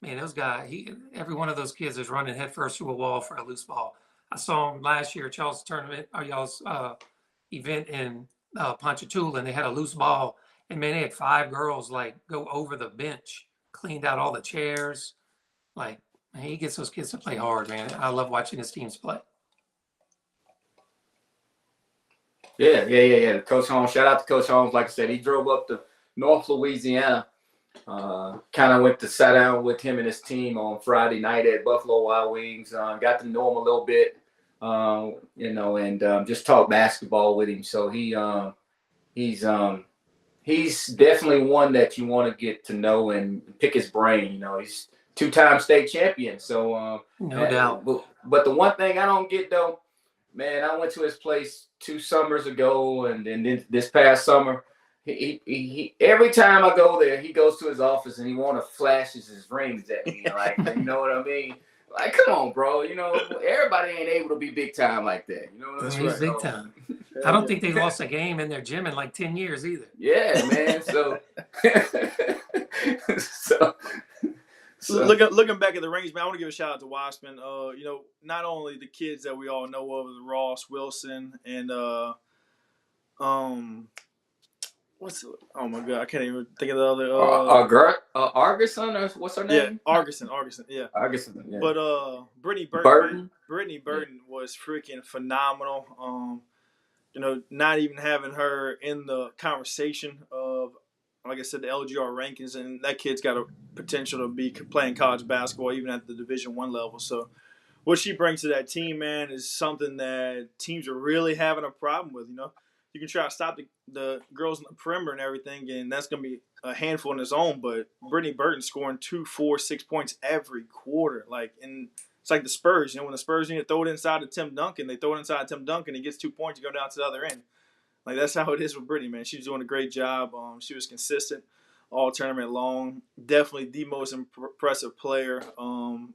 man, those guys, every one of those kids is running headfirst through a wall for a loose ball. I saw him last year at y'all's tournament or y'all's event in Ponchatoula, and they had a loose ball, and man, they had 5 girls like go over the bench, cleaned out all the chairs. Like, man, he gets those kids to play hard, man. I love watching his teams play. Yeah. Coach Holmes, shout out to Coach Holmes. Like I said, he drove up to North Louisiana. Kind of went to sit down with him and his team on Friday night at Buffalo Wild Wings. Got to know him a little bit, and just talk basketball with him. So he's definitely one that you want to get to know and pick his brain. You know, he's 2-time state champion. So no doubt. But the one thing I don't get though, man, I went to his place 2 summers ago, and then this past summer. He every time I go there, he goes to his office and he want to flashes his rings at me, like, you know what I mean? Like, come on, bro. You know, everybody ain't able to be big time like that. You know what I mean? He's big time. I don't think they lost a game in their gym in like 10 years either. Yeah, man. So looking back at the rings, man, I want to give a shout out to Wiseman. Not only the kids that we all know of, Ross Wilson and oh my god, I can't even think of the other. Argerson, or what's her name? Yeah, Argerson. Yeah. Argerson. Yeah. But Brittany Burton was freaking phenomenal. Not even having her in the conversation of, like I said, the LGR rankings, and that kid's got a potential to be playing college basketball even at the Division I level. So what she brings to that team, man, is something that teams are really having a problem with. You can try to stop the girls in the perimeter and everything, and that's going to be a handful in its own. But Brittany Burton scoring 2, 4, 6 points every quarter. And it's like the Spurs. When the Spurs need to throw it inside to Tim Duncan, they throw it inside to Tim Duncan. He gets 2 points, you go down to the other end. Like, that's how it is with Brittany, man. She's doing a great job. She was consistent all tournament long. Definitely the most impressive player, from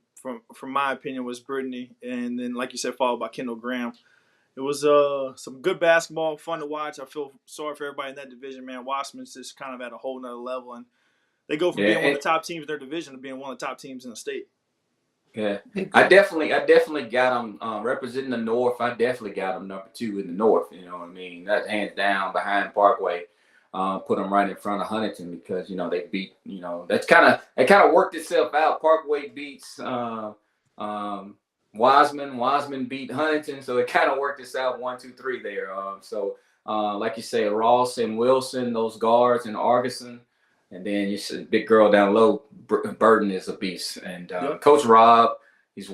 my opinion, was Brittany. And then, like you said, followed by Kendall Graham. It was some good basketball, fun to watch. I feel sorry for everybody in that division, man. Wasman's just kind of at a whole nother level, and they go from being one of the top teams in their division to being one of the top teams in the state. Yeah, I definitely got them representing the North. I definitely got them number 2 in the North. You know what I mean? That's hands down behind Parkway. Put them right in front of Huntington because they beat. It kind of worked itself out. Parkway beats. Wiseman beat Huntington, so it kind of worked itself 1, 2, 3 there. Like you say, Ross and Wilson, those guards, and Argerson, and then you see big girl down low, Burton is a beast. And Coach Rob,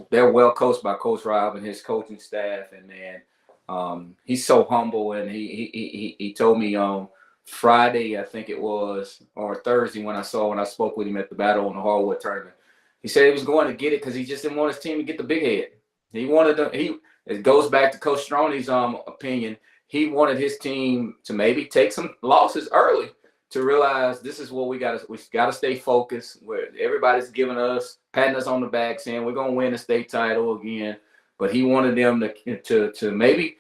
they're well coached by Coach Rob and his coaching staff, and man, he's so humble. And he told me on Friday, I think it was, or Thursday when I spoke with him at the Battle on the Hardwood tournament. He said he was going to get it because he just didn't want his team to get the big head. He wanted them. It goes back to Coach Stroney's opinion. He wanted his team to maybe take some losses early to realize this is what we got to stay focused. Where everybody's giving us, patting us on the back, saying we're gonna win the state title again. But he wanted them to maybe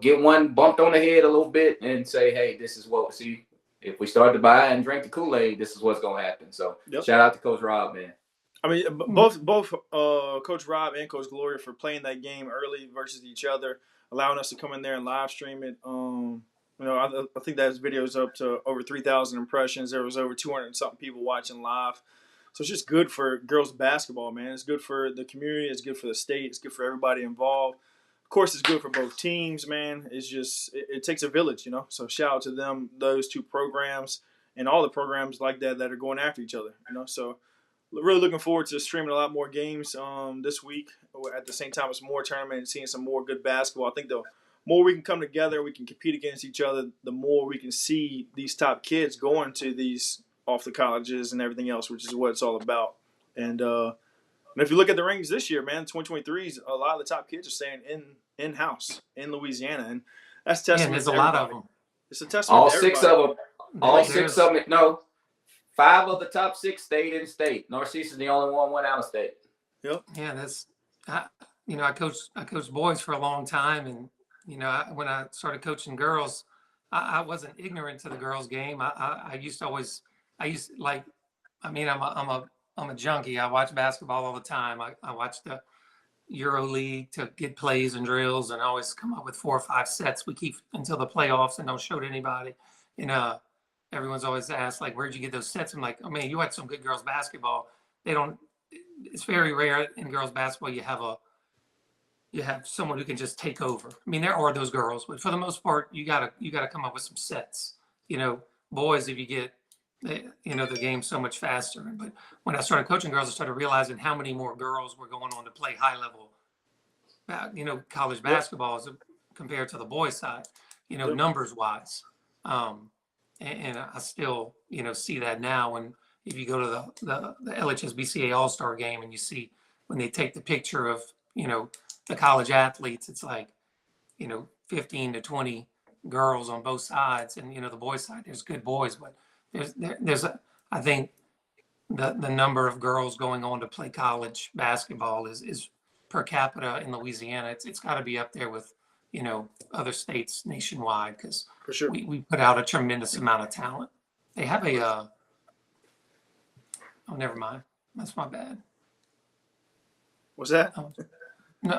get one bumped on the head a little bit and say, hey, this is what we see. If we start to buy and drink the Kool-Aid, this is what's gonna happen. So shout out to Coach Rob, man. I mean, both Coach Rob and Coach Gloria for playing that game early versus each other, allowing us to come in there and live stream it. I think that video is up to over 3,000 impressions. There was over 200 and something people watching live. So it's just good for girls basketball, man. It's good for the community. It's good for the state. It's good for everybody involved. course, it's good for both teams, man. It's just it takes a village, you know. So shout out to them, those two programs, and all the programs like that that are going after each other, you know. So really looking forward to streaming a lot more games this week. At the same time, it's more tournament and seeing some more good basketball. I think the more we can come together, we can compete against each other, the more we can see these top kids going to these off the colleges and everything else, which is what it's all about. And if you look at the rankings this year, man, 2023, a lot of the top kids are staying in house in Louisiana, and that's Yeah, and testament there's to a lot everybody. of them. It's a testament All to six everybody. of them. All Like, six there's- of them. No, 5 of the top 6 stayed in state. Northeast is the only one went out of state. Yeah, that's I coached boys for a long time, and when I started coaching girls, I wasn't ignorant to the girls' game. I used to always I'm a junkie. I watch basketball all the time. I watch the Euro League to get plays and drills, and always come up with 4 or 5 sets we keep until the playoffs and don't show to anybody. And everyone's always asked, like, where'd you get those sets? I'm like, oh man, you had some good girls basketball. It's very rare in girls basketball you have someone who can just take over. I mean, there are those girls, but for the most part, you gotta come up with some sets. Boys, if you get the game's so much faster. But when I started coaching girls, I started realizing how many more girls were going on to play high level, college basketball as compared to the boys side, numbers wise. And I still, see that now. And if you go to the LHSBCA All-Star game and you see when they take the picture of, the college athletes, it's like, 15 to 20 girls on both sides. And, the boys side, there's good boys, but I think the number of girls going on to play college basketball is per capita in Louisiana. It's got to be up there with, other states nationwide, because For sure. we put out a tremendous amount of talent. They have oh, never mind. That's my bad. What's that? No,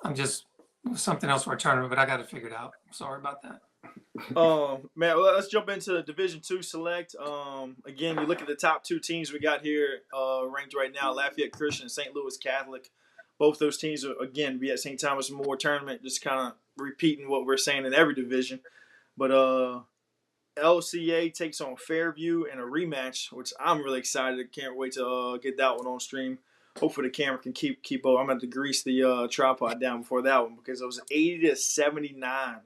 I'm just, it was something else for a tournament, but I got it figured out. Sorry about that. Man, well, let's jump into Division II Select. Again, you look at the top 2 teams we got here ranked right now: Lafayette Christian and St. Louis Catholic. Both those teams are, again, be at St. Thomas More tournament, just kind of repeating what we're saying in every division. But LCA takes on Fairview in a rematch, which I'm really excited. Can't wait to get that one on stream. Hopefully the camera can keep up. I'm going to grease the tripod down before that one, because it was 80-79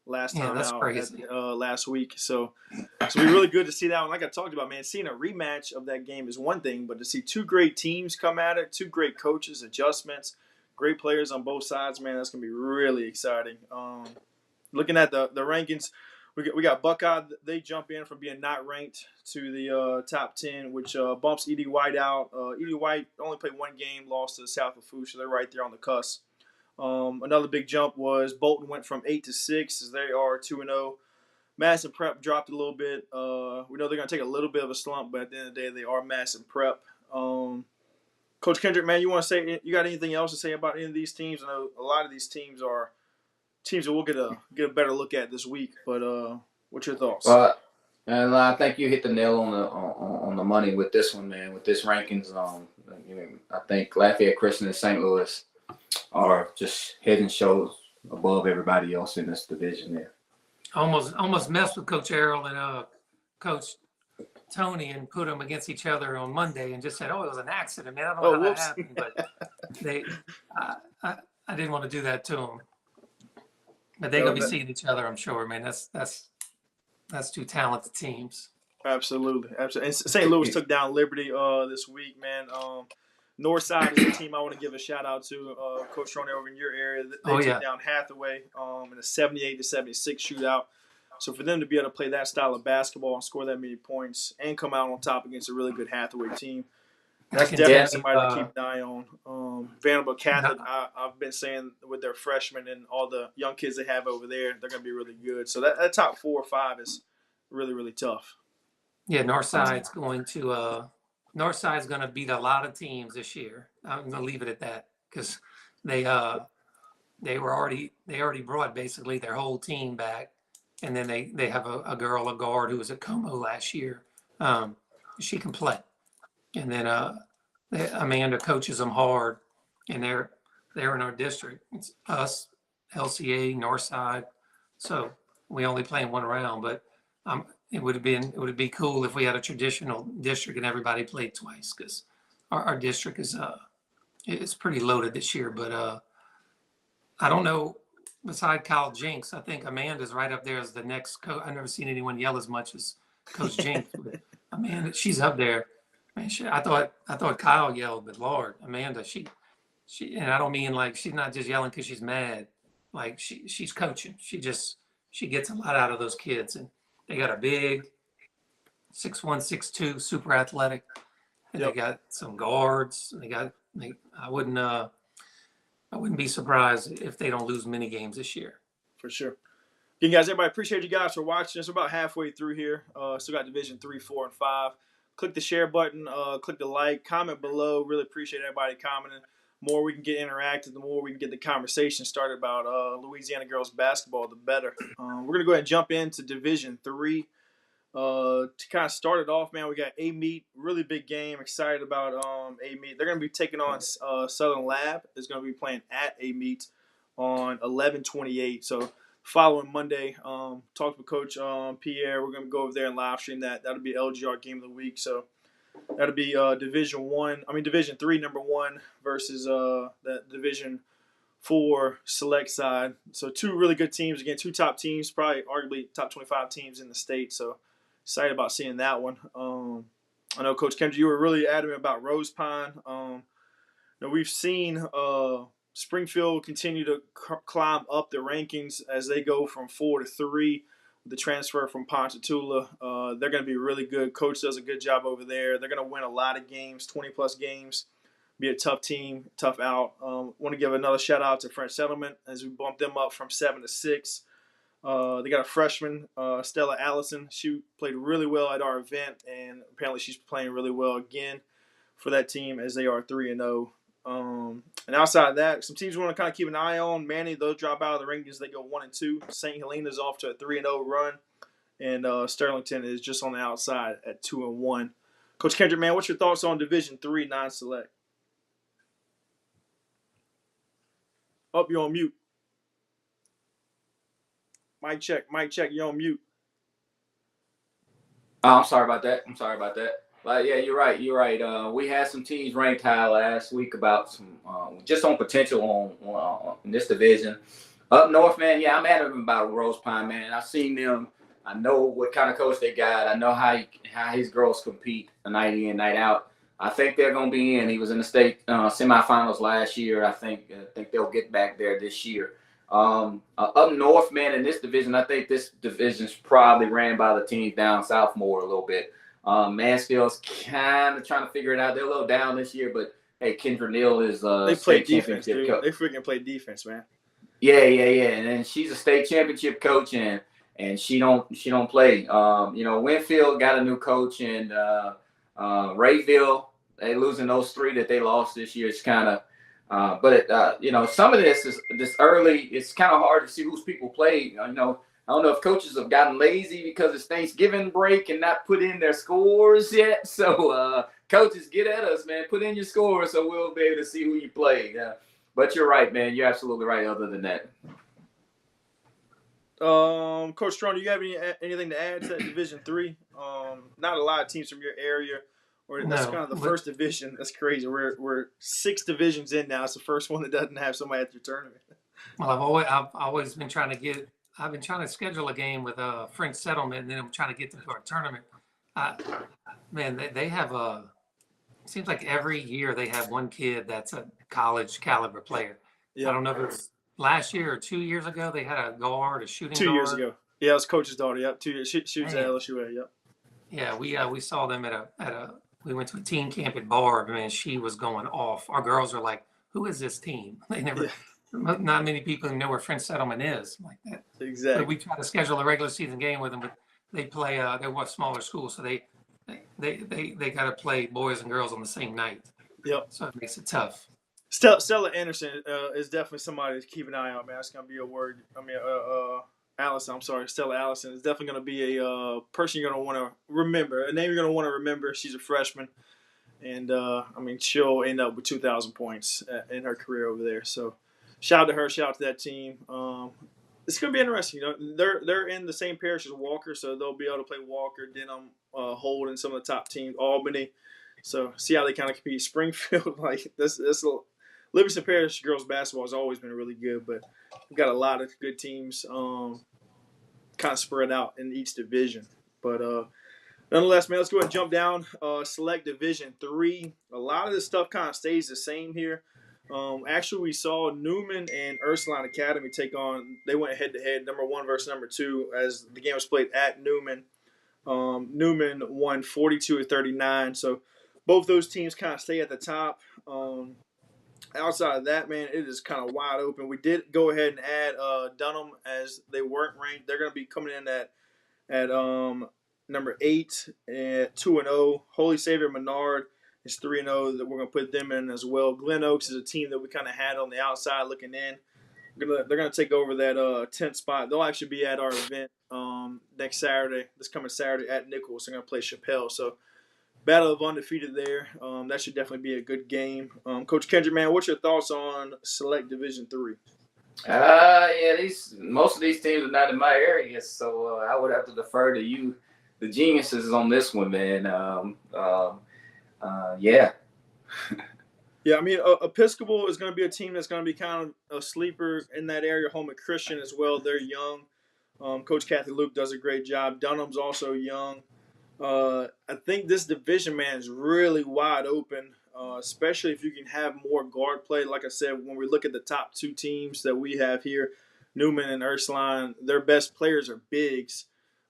last time that's out crazy. last week. So it's really good to see that one. Like I talked about, man, seeing a rematch of that game is one thing, but to see 2 great teams come at it, 2 great coaches, adjustments, great players on both sides, man, that's going to be really exciting. Looking at the rankings, we got Buckeye. They jump in from being not ranked to the top 10, which bumps Edie White out. Edie White only played 1 game, lost to South Lafourche, so they're right there on the cusp. Another big jump was Bolton went from 8 to 6, as they are 2-0. Madison Prep dropped a little bit. We know they're going to take a little bit of a slump, but at the end of the day, they are Madison Prep. Coach Kendrick, man, you got anything else to say about any of these teams? I know a lot of these teams are teams that we'll get a better look at this week, but what's your thoughts? And I think you hit the nail on the money with this one, man. With this rankings, I think Lafayette Christian and St. Louis are just head and shoulders above everybody else in this division there. Almost messed with Coach Errol and Coach Tony and put them against each other on Monday and just said, "Oh, it was an accident, man. I don't know how that happened," but I didn't want to do that to them. But they're gonna be seeing each other, I'm sure, man. That's 2 talented teams. Absolutely. And St. Louis took down Liberty this week, man. Northside is a team I want to give a shout out to. Coach Troney over in your area, they took down Hathaway in a 78-76 shootout. So for them to be able to play that style of basketball and score that many points and come out on top against a really good Hathaway team, that's definitely somebody to keep an eye on. Vanderbilt Catholic, I've been saying with their freshmen and all the young kids they have over there, they're going to be really good. So that top 4 or 5 is really, really tough. Yeah, Northside's going to beat a lot of teams this year. I'm going to leave it at that, because they already brought basically their whole team back, and then they have a guard who was at Como last year. She can play. And then Amanda coaches them hard, and they're in our district. It's us, LCA, Northside. So we only play in one round, but it would be cool if we had a traditional district and everybody played twice because our district is it's pretty loaded this year. But I don't know. Beside Kyle Jinks, I think Amanda's right up there as the next coach. I've never seen anyone yell as much as Coach Jinks. But Amanda, she's up there. Man, I thought Kyle yelled, but Lord, Amanda, she, and I don't mean like she's not just yelling because she's mad. Like she's coaching. She gets a lot out of those kids, and they got a big 6'1", 6'2", super athletic, and Yep. they got some guards. I wouldn't be surprised if they don't lose many games this year. For sure. Again, guys, everybody, appreciate you guys for watching us. We're about halfway through here. Still got Division 3, 4, and 5. Click the share button. Click the like. Comment below. Really appreciate everybody commenting. The more we can get interactive, the more we can get the conversation started about Louisiana girls basketball, the better. We're going to go ahead and jump into Division 3. To kind of start it off, man, we got A-Meet, really big game. Excited about A-Meet. They're going to be taking on Southern Lab. Is going to be playing at A-Meet on 11/28. So following Monday, talked with Coach Pierre. We're going to go over there and live stream that. That'll be LGR Game of the Week. So that'll be Division 3 number 1 versus the Division 4 select side. So two really good teams. Again, two top teams, probably arguably top 25 teams in the state. So excited about seeing that one. I know, Coach Kendra, you were really adamant about Rose Pine. We've seen Springfield continue to climb up the rankings as they go from 4 to 3 with the transfer from Ponchatoula. They're going to be really good. Coach does a good job over there. They're going to win a lot of games, 20-plus games. Be a tough team, tough out. Want to give another shout-out to French Settlement as we bumped them up from 7 to 6. They got a freshman, Stella Allison. She played really well at our event, and apparently she's playing really well again for that team as they are 3-0. And outside of that, some teams we want to kind of keep an eye on. Manny, they'll drop out of the rankings. They go 1-2. St. Helena's off to a 3-0 run, and Sterlington is just on the outside at 2-1. Coach Kendrick, man, what's your thoughts on Division 3 non-select? Oh, you're on mute. Mic check, you're on mute. Oh, I'm sorry about that. But yeah, you're right. We had some teams ranked high last week about some just on potential on in this division. Up north, man. Yeah, I'm adamant about Rose Pine, man. I've seen them. I know what kind of coach they got. I know how his girls compete night in, night out. I think they're going to be in. He was in the state semifinals last year. I think they'll get back there this year. Up north, man, in this division, I think this division's probably ran by the teams down south more a little bit. Mansfield's kind of trying to figure it out. They're a little down this year, but hey, Kendra Neal is they play defense, dude. They freaking play defense, man. Yeah. And then she's a state championship coach, and she don't play. Winfield got a new coach, and Rayville. They losing those 3 that they lost this year. It's kind of, some of this is this early. It's kind of hard to see who's people play. I don't know if coaches have gotten lazy because it's Thanksgiving break and not put in their scores yet. So coaches, get at us, man. Put in your scores so we'll be able to see who you play. But you're right, man. You're absolutely right. Other than that, Coach Strong, do you have anything to add to that Division 3? Not a lot of teams from your area. That's kind of the first division. That's crazy. We're 6 divisions in now. It's the first one that doesn't have somebody at their tournament. Well, I've always been trying to schedule a game with a French Settlement, and then I'm trying to get them to our tournament. Man, they have it seems like every year they have one kid that's a college caliber player. Yep. I don't know if it was last year or 2 years ago. They had a guard, a shooting 2 guard. 2 years ago. Yeah, it was Coach's daughter. Yep, 2 years. She was at LSUA. Yep. Yeah, we saw them we went to a team camp at Barb. Man, she was going off. Our girls are like, "Who is this team?" They never. Yeah. Not many people know where French Settlement is like that. Exactly. But we try to schedule a regular season game with them, but they play. They're a smaller school, so they got to play boys and girls on the same night. Yep. So it makes it tough. Stella Anderson is definitely somebody to keep an eye on, man. That's gonna be a word. Allison. I'm sorry, Stella Allison is definitely gonna be a person you're gonna want to remember. A name you're gonna want to remember. She's a freshman. And I mean, she'll end up with 2,000 points in her career over there. So, shout out to her. Shout out to that team. It's going to be interesting. You know, they're in the same parish as Walker, so they'll be able to play Walker, Denham, Holt, and some of the top teams, Albany. So, see how they kind of compete. Springfield, like this Livingston Parish girls basketball has always been really good, but we've got a lot of good teams, kind of spread out in each division. But nonetheless, man, let's go ahead and jump down. Select Division 3. A lot of this stuff kind of stays the same here. Actually, we saw Newman and Ursuline Academy take on. They went head to head, number 1 versus number 2, as the game was played at Newman. Newman won 42-39. So both those teams kind of stay at the top. Outside of that, man, it is kind of wide open. We did go ahead and add Dunham as they weren't ranked. They're going to be coming in at number 8 at 2-0. Holy Savior Menard is 3-0. That we're going to put them in as well. Glen Oaks is a team that we kind of had on the outside looking in. They're going to take over that 10th spot. They'll actually be at our event next Saturday, this coming Saturday at Nichols. They're going to play Chappelle. So, battle of undefeated there. That should definitely be a good game. Coach Kendrick, man, what's your thoughts on Select Division 3? Yeah, most of these teams are not in my area, so I would have to defer to you, the geniuses, on this one, man. Yeah. Yeah, I mean, Episcopal is going to be a team that's going to be kind of a sleeper in that area. Home at Christian as well. They're young. Coach Kathy Luke does a great job. Dunham's also young. I think this division, man, is really wide open, especially if you can have more guard play. Like I said, when we look at the top 2 teams that we have here, Newman and Ursuline, their best players are bigs.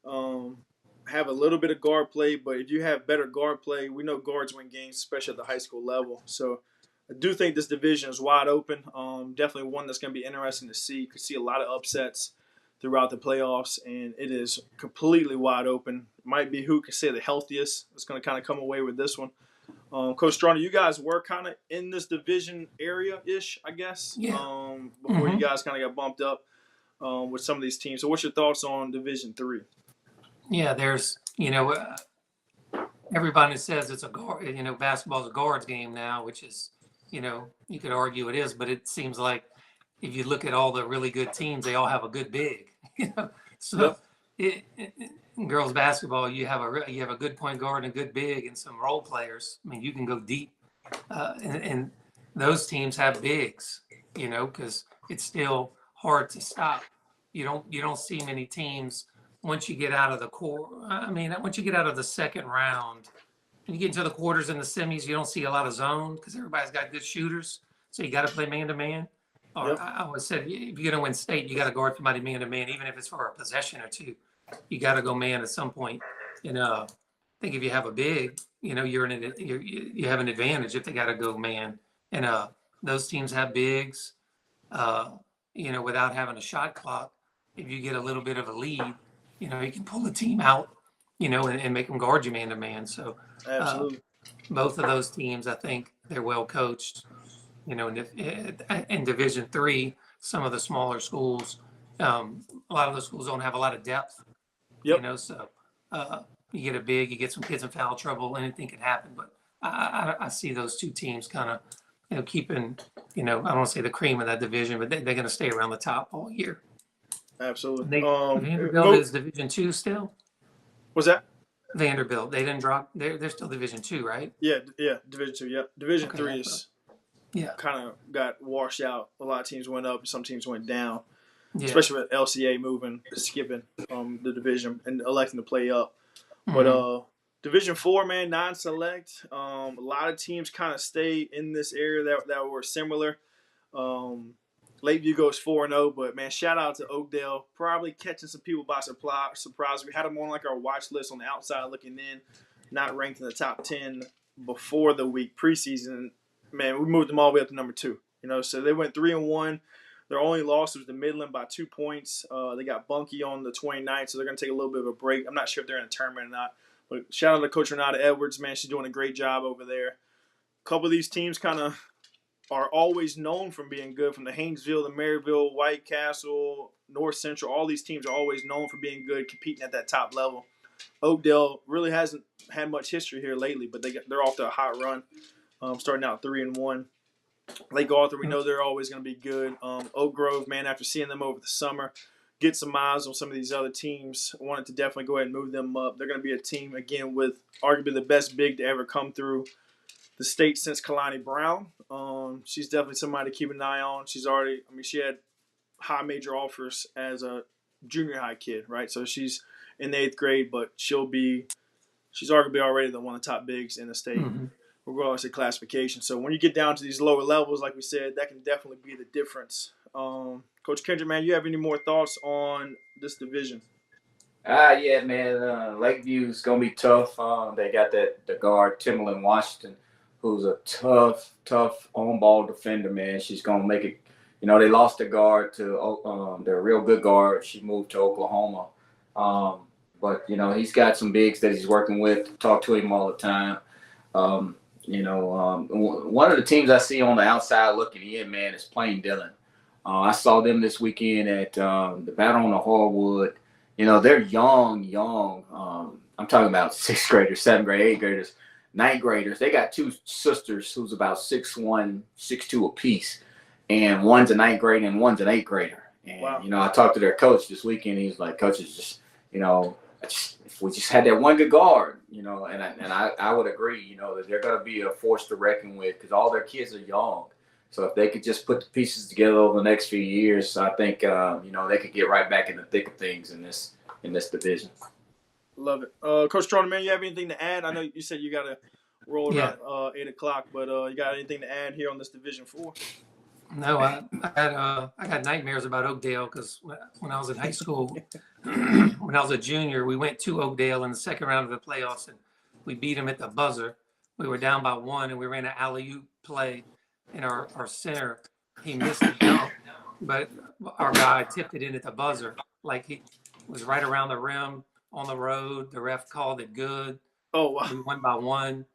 Have a little bit of guard play, but if you have better guard play, we know guards win games, especially at the high school level. So I do think this division is wide open. Definitely one that's going to be interesting to see. You could see a lot of upsets throughout the playoffs, and it is completely wide open. Might be who can say the healthiest is going to kind of come away with this one. Coach Straughn, you guys were kind of in this division area-ish, I guess, Yeah. before you guys kind of got bumped up with some of these teams. So what's your thoughts on Division 3? Yeah, there's, everybody says it's a guard, basketball's a guards game now, which is, you could argue it is, but it seems like if you look at all the really good teams, they all have a good big. So in girls basketball, you have a good point guard and a good big and some role players. I mean, you can go deep, and those teams have bigs, because it's still hard to stop. You don't see many teams once you get out of the once you get out of the second round, and you get into the quarters and the semis, you don't see a lot of zone because everybody's got good shooters. So you got to play man to man. Or Yep. I always said, if you're going to win state, you got to guard somebody man to man, even if it's for a possession or two. You got to go man at some point. And I think if you have a big, you have an advantage if they got to go man. And those teams have bigs. Without having a shot clock, if you get a little bit of a lead, you can pull the team out, and make them guard you man to man. So Absolutely. both of those teams, I think they're well coached. In Division 3, some of the smaller schools, a lot of the schools don't have a lot of depth. Yep. So you get a big, you get some kids in foul trouble, anything can happen. But I see those 2 teams kind of, keeping, I don't want to say the cream of that division, but they're going to stay around the top all year. Absolutely. Vanderbilt is Division 2 still. What's that? Vanderbilt, they didn't drop. They're still Division 2, right? Yeah, Division 2. Yep. Division 3 is Yeah. kind of got washed out. A lot of teams went up, some teams went down. Yeah. Especially with LCA skipping the division and electing to play up. But Division 4, man, non-select. A lot of teams kind of stay in this area that were similar. Lakeview goes 4-0, but man, shout out to Oakdale, probably catching some people by surprise. We had them on like our watch list on the outside looking in, not ranked in the top 10 before the week preseason. Man, we moved them all the way up to number 2. So they went 3-1. Their only loss was to Midland by 2 points. They got Bunkie on the 29th, so they're going to take a little bit of a break. I'm not sure if they're in a tournament or not. But shout out to Coach Renata Edwards, man. She's doing a great job over there. A couple of these teams kind of are always known from being good, from the Haynesville, the Maryville, White Castle, North Central. All these teams are always known for being good, competing at that top level. Oakdale really hasn't had much history here lately, but they're off to a hot run, starting out 3-1. Lake Arthur, we know they're always going to be good. Oak Grove, man, after seeing them over the summer, get some miles on some of these other teams. I wanted to definitely go ahead and move them up. They're going to be a team, again, with arguably the best big to ever come through the state since Kalani Brown. She's definitely somebody to keep an eye on. She had high major offers as a junior high kid, right? So she's in the 8th grade, but she's arguably already one of the top bigs in the state. Mm-hmm. Regardless of classification. So when you get down to these lower levels, like we said, that can definitely be the difference. Coach Kendrick, man, you have any more thoughts on this division? Yeah, man. Lakeview's gonna be tough. They got the guard Timberland Washington, who's a tough on-ball defender, man. She's gonna make it. You know, they lost the guard to their real good guard. She moved to Oklahoma. But you know, he's got some bigs that he's working with. Talk to him all the time. One of the teams I see on the outside looking in, man, is Plain Dillon. I saw them this weekend at the Battle on the Hardwood. You know, they're young. I'm talking about 6th graders, 7th grade, 8th graders, 9th graders. They got 2 sisters who's about 6'1", 6'2" apiece. And one's a 9th grader and one's an 8th grader. And, wow. You know, I talked to their coach this weekend. He's like, Coach, it's just, you know, if we just had that one good guard, you know, and I would agree, you know, that they're going to be a force to reckon with because all their kids are young. So if they could just put the pieces together over the next few years, I think, they could get right back in the thick of things in this division. Love it. Coach Trotter, man, you have anything to add? I know you said you got to roll around 8 o'clock, but you got anything to add here on this Division 4? No, I got nightmares about Oakdale because when I was in high school, when I was a junior, we went to Oakdale in the second round of the playoffs and we beat them at the buzzer. We were down by 1 and we ran an alley-oop play, and our center, he missed the dunk, but our guy tipped it in at the buzzer. Like he was right around the rim on the road. The ref called it good. Oh, wow. We won by 1,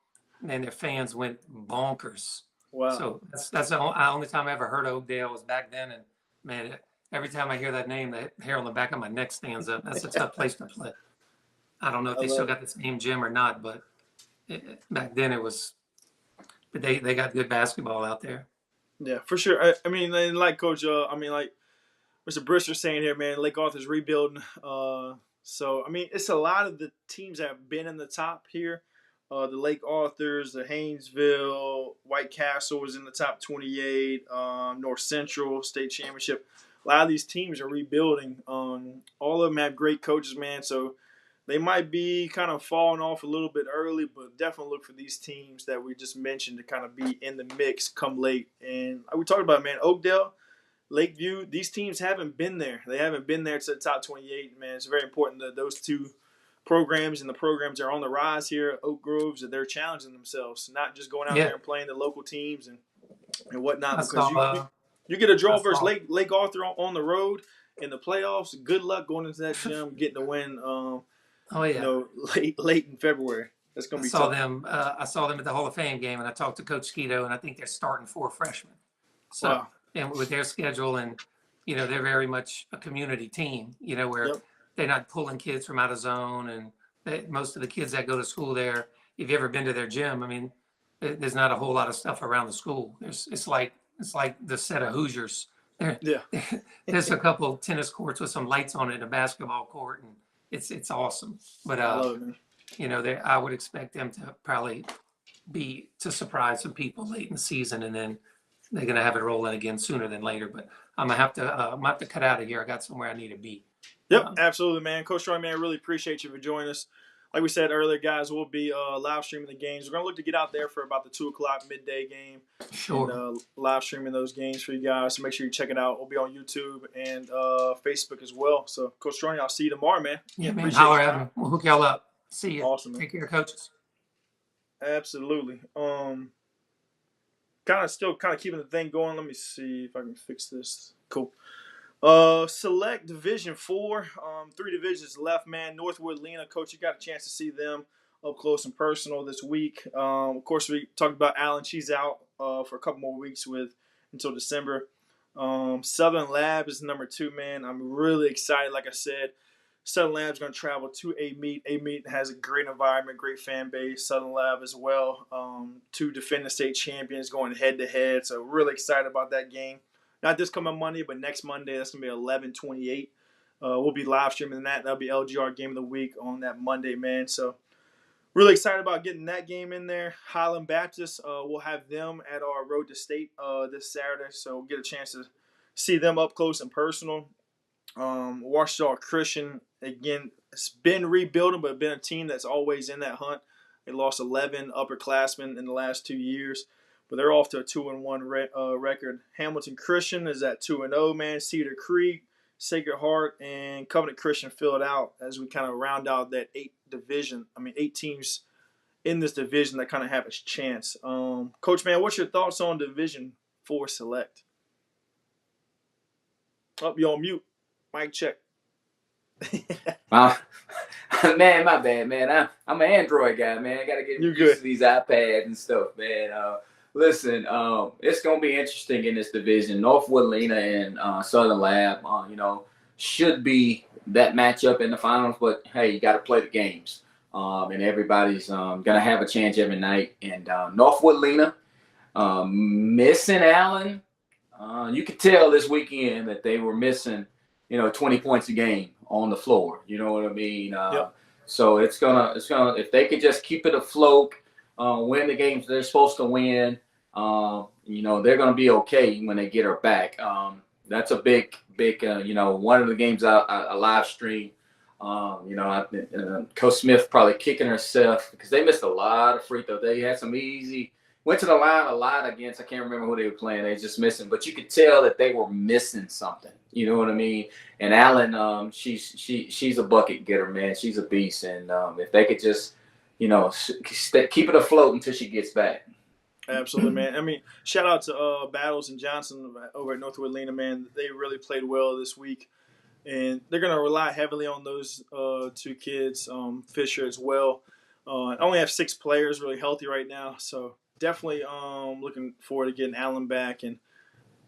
and their fans went bonkers. Wow. So that's the only time I ever heard Oakdale was back then. And, man, every time I hear that name, the hair on the back of my neck stands up. That's a tough place to play. I don't know if they still got the same gym or not, but back then it was – but they got good basketball out there. Yeah, for sure. I mean, like Coach like Mr. Brister's saying here, man, Lake Arthur's rebuilding. So, I mean, it's a lot of the teams that have been in the top here. The Lake Arthurs, the Haynesville, White Castle was in the top 28, North Central State Championship. A lot of these teams are rebuilding. All of them have great coaches, man. So they might be kind of falling off a little bit early, but definitely look for these teams that we just mentioned to kind of be in the mix come late. And we talked about, man, Oakdale, Lakeview, these teams haven't been there. They haven't been there to the top 28, man. It's very important that those two programs and the programs that are on the rise here at Oak Groves, that they're challenging themselves, not just going out there and playing the local teams and whatnot. Because you get a draw versus Lake Arthur on the road in the playoffs. Good luck going into that gym, getting a win. Late in February. That's going to be tough. I saw them at the Hall of Fame game, and I talked to Coach Skeeto, and I think they're starting 4 freshmen. So, wow. And with their schedule, and they're very much a community team. Where they're not pulling kids from out of zone, and most of the kids that go to school there. If you've ever been to their gym, I mean, there's not a whole lot of stuff around the school. It's like the set of Hoosiers. There's a couple of tennis courts with some lights on it, and a basketball court, and it's awesome. But I would expect them to probably be to surprise some people late in the season, and then they're gonna have it rolling again sooner than later. But I'm gonna have to cut out of here. I got somewhere I need to be. Yep, absolutely, man. Coach Troy, man, I really appreciate you for joining us. Like we said earlier, guys, we'll be live streaming the games. We're going to look to get out there for about the 2 o'clock midday game. Sure. And live streaming those games for you guys. So make sure you check it out. We'll be on YouTube and Facebook as well. So, Coach Troy, I'll see you tomorrow, man. Yeah, man. Holler at me. We'll hook y'all up. See you. Awesome, man. Take care, coaches. Absolutely. Kind of keeping the thing going. Let me see if I can fix this. Cool. Select Division 4. 3 divisions left, man. Northwood Lena, Coach, you got a chance to see them up close and personal this week. Of course, we talked about Allen. She's out for a couple more weeks until December. Southern Lab is number 2, man. I'm really excited. Like I said, Southern Lab's going to travel to A Meet. A Meet has a great environment, great fan base. Southern Lab as well. Two defending state champions going head to head. So really excited about that game. Not this coming Monday, but next Monday. That's going to be 11/28. We'll be live streaming that. That'll be LGR Game of the Week on that Monday, man. So really excited about getting that game in there. Highland Baptist, we'll have them at our Road to State this Saturday. So we'll get a chance to see them up close and personal. Ouachita Christian, again, it's been rebuilding, but been a team that's always in that hunt. They lost 11 upperclassmen in the last 2 years, but they're off to a 2-1 record. Hamilton Christian is at 2-0, man. Cedar Creek, Sacred Heart, and Covenant Christian filled out as we kind of round out that 8 teams in this division that kind of have a chance. Coach, man, what's your thoughts on Division 4 Select? Oh, you're on mute. Mic check. Man, my bad, man. I'm an Android guy, man. I got to get used to these iPads and stuff, man. Listen, it's going to be interesting in this division. Northwood Lena and Southern Lab, should be that matchup in the finals. But, hey, you got to play the games. And everybody's going to have a chance every night. And Northwood Lena, missing Allen. You could tell this weekend that they were missing, 20 points a game on the floor. You know what I mean? Yep. So it's gonna if they could just keep it afloat, win the games they're supposed to win, they're gonna be okay when they get her back. That's a big, one of the games I live stream. Coach Smith probably kicking herself because they missed a lot of free throws. They had some easy. Went to the line a lot against, I can't remember who they were playing. They were just missing. But you could tell that they were missing something. You know what I mean? And Allen, she's a bucket getter, man. She's a beast. And if they could just, keep it afloat until she gets back. Absolutely, man. I mean, shout out to Battles and Johnson over at Northwood Lena, man. They really played well this week. And they're going to rely heavily on those 2 kids, Fisher as well. I only have 6 players really healthy right now, so definitely looking forward to getting Allen back and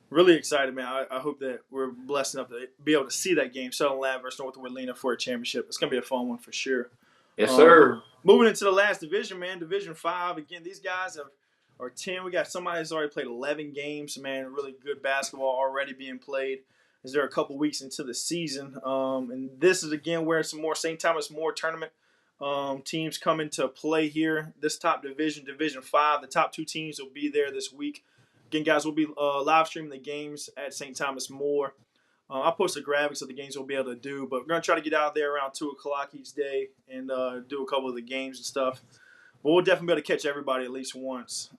really excited, man. I hope that we're blessed enough to be able to see that game, Southern Lab versus Northwood Lena for a championship. It's going to be a fun one for sure. Yes, sir. Moving into the last division, man, Division 5. Again, these guys are 10. We got somebody that's already played 11 games, man. Really good basketball already being played as they're a couple weeks into the season. And this is, again, where some more St. Thomas More tournament teams come into play here. This top division, Division 5, the top 2 teams will be there this week. Again, guys, we'll be live streaming the games at St. Thomas More. I'll post the graphics of the games we'll be able to do, but we're going to try to get out there around 2 o'clock each day and do a couple of the games and stuff. But we'll definitely be able to catch everybody at least once.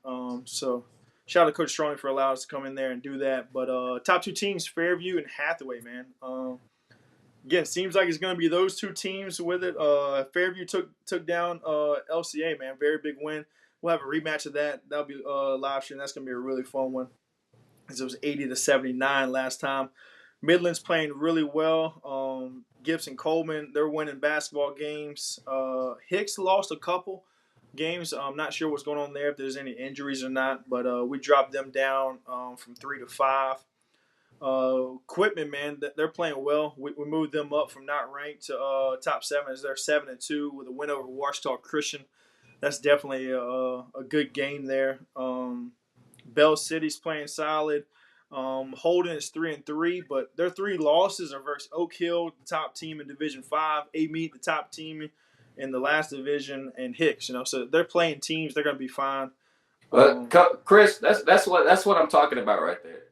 So shout out to Coach Strong for allowing us to come in there and do that. But top 2 teams, Fairview and Hathaway, man. Again, seems like it's going to be those 2 teams with it. Fairview took down LCA, man. Very big win. We'll have a rematch of that. That'll be live stream. That's going to be a really fun one. Because it was 80-79 last time. Midland's playing really well. Gibson Coleman, they're winning basketball games. Hicks lost a couple games. I'm not sure what's going on there, if there's any injuries or not. But we dropped them down from 3 to 5. Quitman, man, they're playing well. We moved them up from not ranked to top 7 as they're 7-2 with a win over Ouachita Christian. That's definitely a good game there. Bell City's playing solid. Holden is 3-3, but their 3 losses are versus Oak Hill, the top team in Division 5, A Meet, the top team in the last division, and Hicks. So they're playing teams. They're going to be fine. Chris, that's what I'm talking about right there.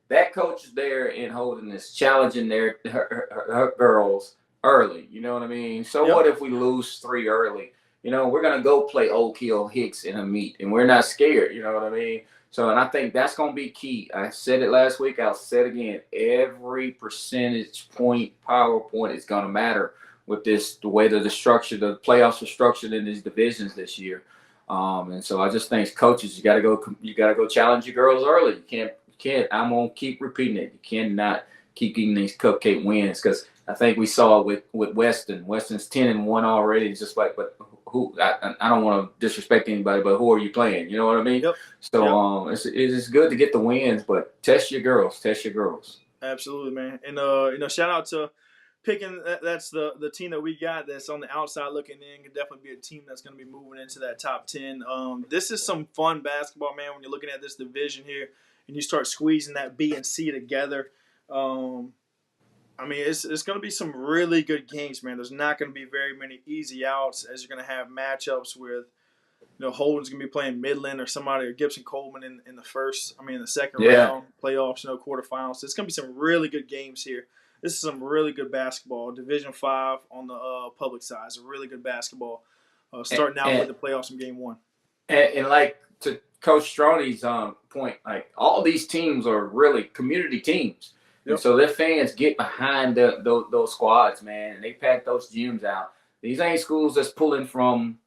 That coach there in Holden is challenging her girls early. You know what I mean? So Yep. What if we lose 3 early? We're going to go play Oak Hill, Hicks in a meet, and we're not scared. You know what I mean? So, and I think that's going to be key. I said it last week. I'll say it again. Every percentage point, PowerPoint is going to matter with the way the playoffs are structured in these divisions this year. And so I just think coaches, you got to go challenge your girls early. You can't. I'm going to keep repeating it. You cannot keep getting these cupcake wins because I think we saw with Weston. Weston's 10-1 already. It's just like, but who? I don't want to disrespect anybody, but who are you playing? You know what I mean? Yep. So it's good to get the wins, but test your girls. Absolutely, man. And shout out to picking that's the team that we got that's on the outside looking in can definitely be a team that's going to be moving into that top 10. This is some fun basketball, man, when you're looking at this division here and you start squeezing that B and C together. I mean, it's going to be some really good games, man. There's not going to be very many easy outs as you're going to have matchups with, Holden's going to be playing Midland or somebody, or Gibson Coleman in the second round playoffs, quarterfinals. It's going to be some really good games here. This is some really good basketball. Division 5 on the public side is a really good basketball. Starting out with the playoffs in game 1. And like to Coach Stroney's point, like all these teams are really community teams. Yep. And so their fans get behind those squads, man, and they pack those gyms out. These ain't schools that's pulling from,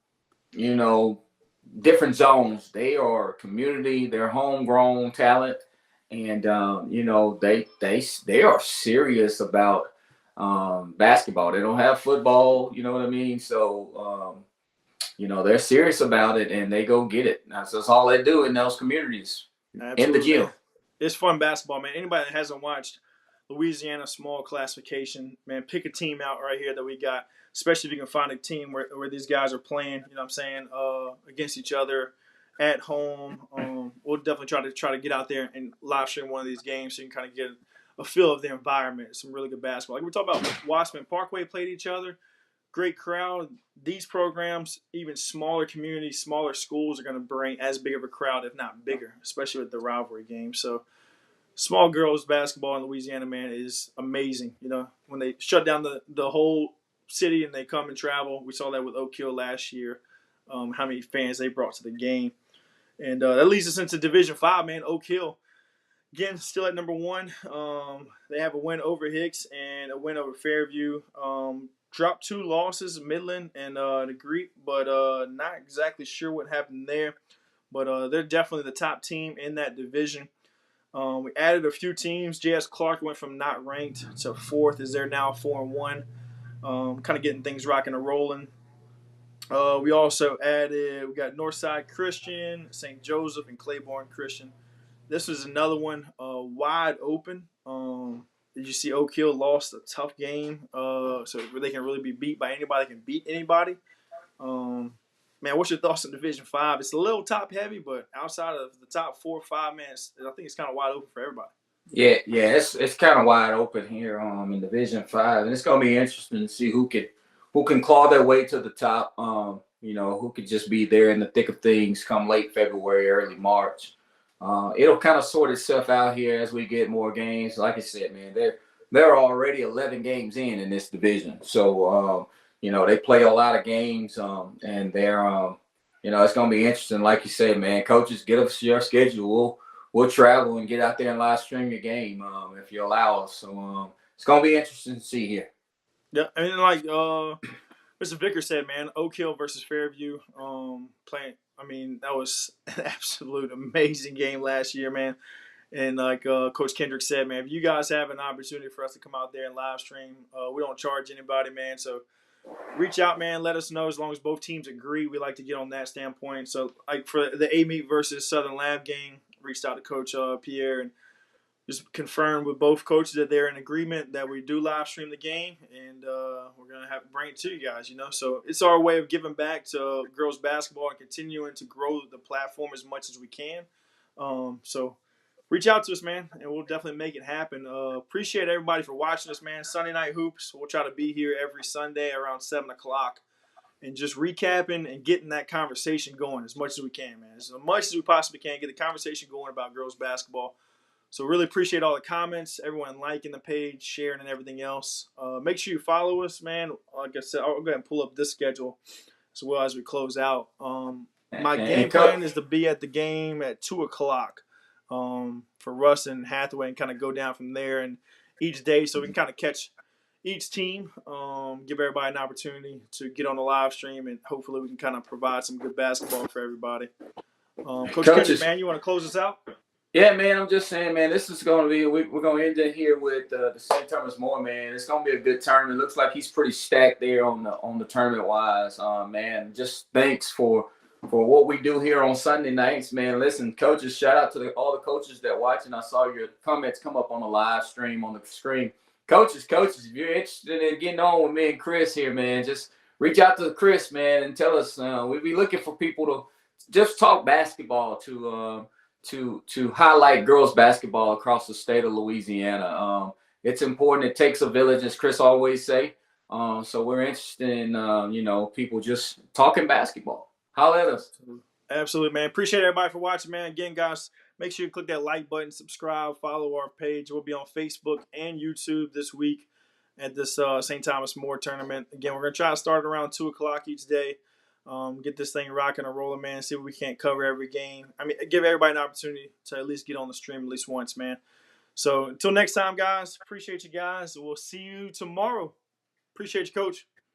different zones. They are community. They're homegrown talent, and they are serious about basketball. They don't have football. You know what I mean? So they're serious about it, and they go get it. That's all they do in those communities. Absolutely. In the gym. It's fun basketball, man. Anybody that hasn't watched Louisiana small classification, man, pick a team out right here that we got, especially if you can find a team where these guys are playing, against each other at home. We'll definitely try to get out there and live stream one of these games so you can kind of get a feel of the environment. Some really good basketball. Like we talked about, Wasserman Parkway played each other. Great crowd. These programs, even smaller communities, smaller schools, are going to bring as big of a crowd, if not bigger, especially with the rivalry game. So small girls basketball in Louisiana, man, is amazing. When they shut down the whole city and they come and travel, we saw that with Oak Hill last year, how many fans they brought to the game. And that leads us into Division 5, man. Oak Hill, again, still at number 1. They have a win over Hicks and a win over Fairview. Dropped 2 losses, Midland and the Greek, but not exactly sure what happened there. But they're definitely the top team in that division. We added a few teams. J.S. Clark went from not ranked to 4th, as they're now 4-1. Kind of getting things rocking and rolling. We also we got Northside Christian, St. Joseph, and Claiborne Christian. This was another one wide open. Did you see Oak Hill lost a tough game? So they can really be beat by anybody, can beat anybody. Man, what's your thoughts on Division 5? It's a little top heavy, but outside of the top 4 or 5, man, I think it's kind of wide open for everybody. Yeah, it's kind of wide open here in Division 5, and it's gonna be interesting to see who can claw their way to the top. Who could just be there in the thick of things come late February, early March. It'll kind of sort itself out here as we get more games. Like I said, man, they're already 11 games in this division, so they play a lot of games, and they're it's gonna be interesting. Like you said, man, coaches, get us your schedule. We'll travel and get out there and live stream your game if you allow us. So it's gonna be interesting to see here. Yeah, I mean, like Mr. Vickers said, man, Oak Hill versus Fairview playing. I mean, that was an absolute amazing game last year, man. And like Coach Kendrick said, man, if you guys have an opportunity for us to come out there and live stream, we don't charge anybody, man. So reach out, man. Let us know. As long as both teams agree, we like to get on that standpoint. So like for the A-Meet versus Southern Lab game, reached out to Coach Pierre and just confirmed with both coaches that they're in agreement that we do live stream the game, and we're gonna have to bring it to you guys. So it's our way of giving back to girls basketball and continuing to grow the platform as much as we can. So reach out to us, man, and we'll definitely make it happen. Appreciate everybody for watching us, man. Sunday Night Hoops. We'll try to be here every Sunday around 7:00. And just recapping and getting that conversation going as much as we can, man. As much as we possibly can, get the conversation going about girls basketball. So really appreciate all the comments, everyone liking the page, sharing, and everything else. Make sure you follow us, man. Like I said, I'll go ahead and pull up this schedule as well as we close out. My game plan is to be at the game at 2:00 for Russ and Hathaway and kind of go down from there and each day so we can kind of catch each team, give everybody an opportunity to get on the live stream, and hopefully we can kind of provide some good basketball for everybody. Coach Kendrick, man, you want to close us out? Yeah, man, I'm just saying, man, this is going to be, we're going to end it here with the St. Thomas More, man. It's going to be a good tournament. It looks like he's pretty stacked there on the tournament-wise. Man, just thanks for what we do here on Sunday nights, man. Listen, coaches, shout out to all the coaches that watching. I saw your comments come up on the live stream on the screen. Coaches, if you're interested in getting on with me and Chris here, man, just reach out to Chris, man, and tell us. We'll be looking for people to just talk basketball to highlight girls basketball across the state of Louisiana. It's important. It takes a village, as Chris always say. So we're interested in people just talking basketball. Holler at us. Absolutely, man. Appreciate everybody for watching, man. Again, guys, make sure you click that like button, subscribe, follow our page. We'll be on Facebook and YouTube this week at this St. Thomas More tournament. Again, we're going to try to start around 2 o'clock each day. Get this thing rocking and rolling, man. See if we can't cover every game. I mean, give everybody an opportunity to at least get on the stream at least once, man. So until next time, guys, appreciate you guys. We'll see you tomorrow. Appreciate you, Coach.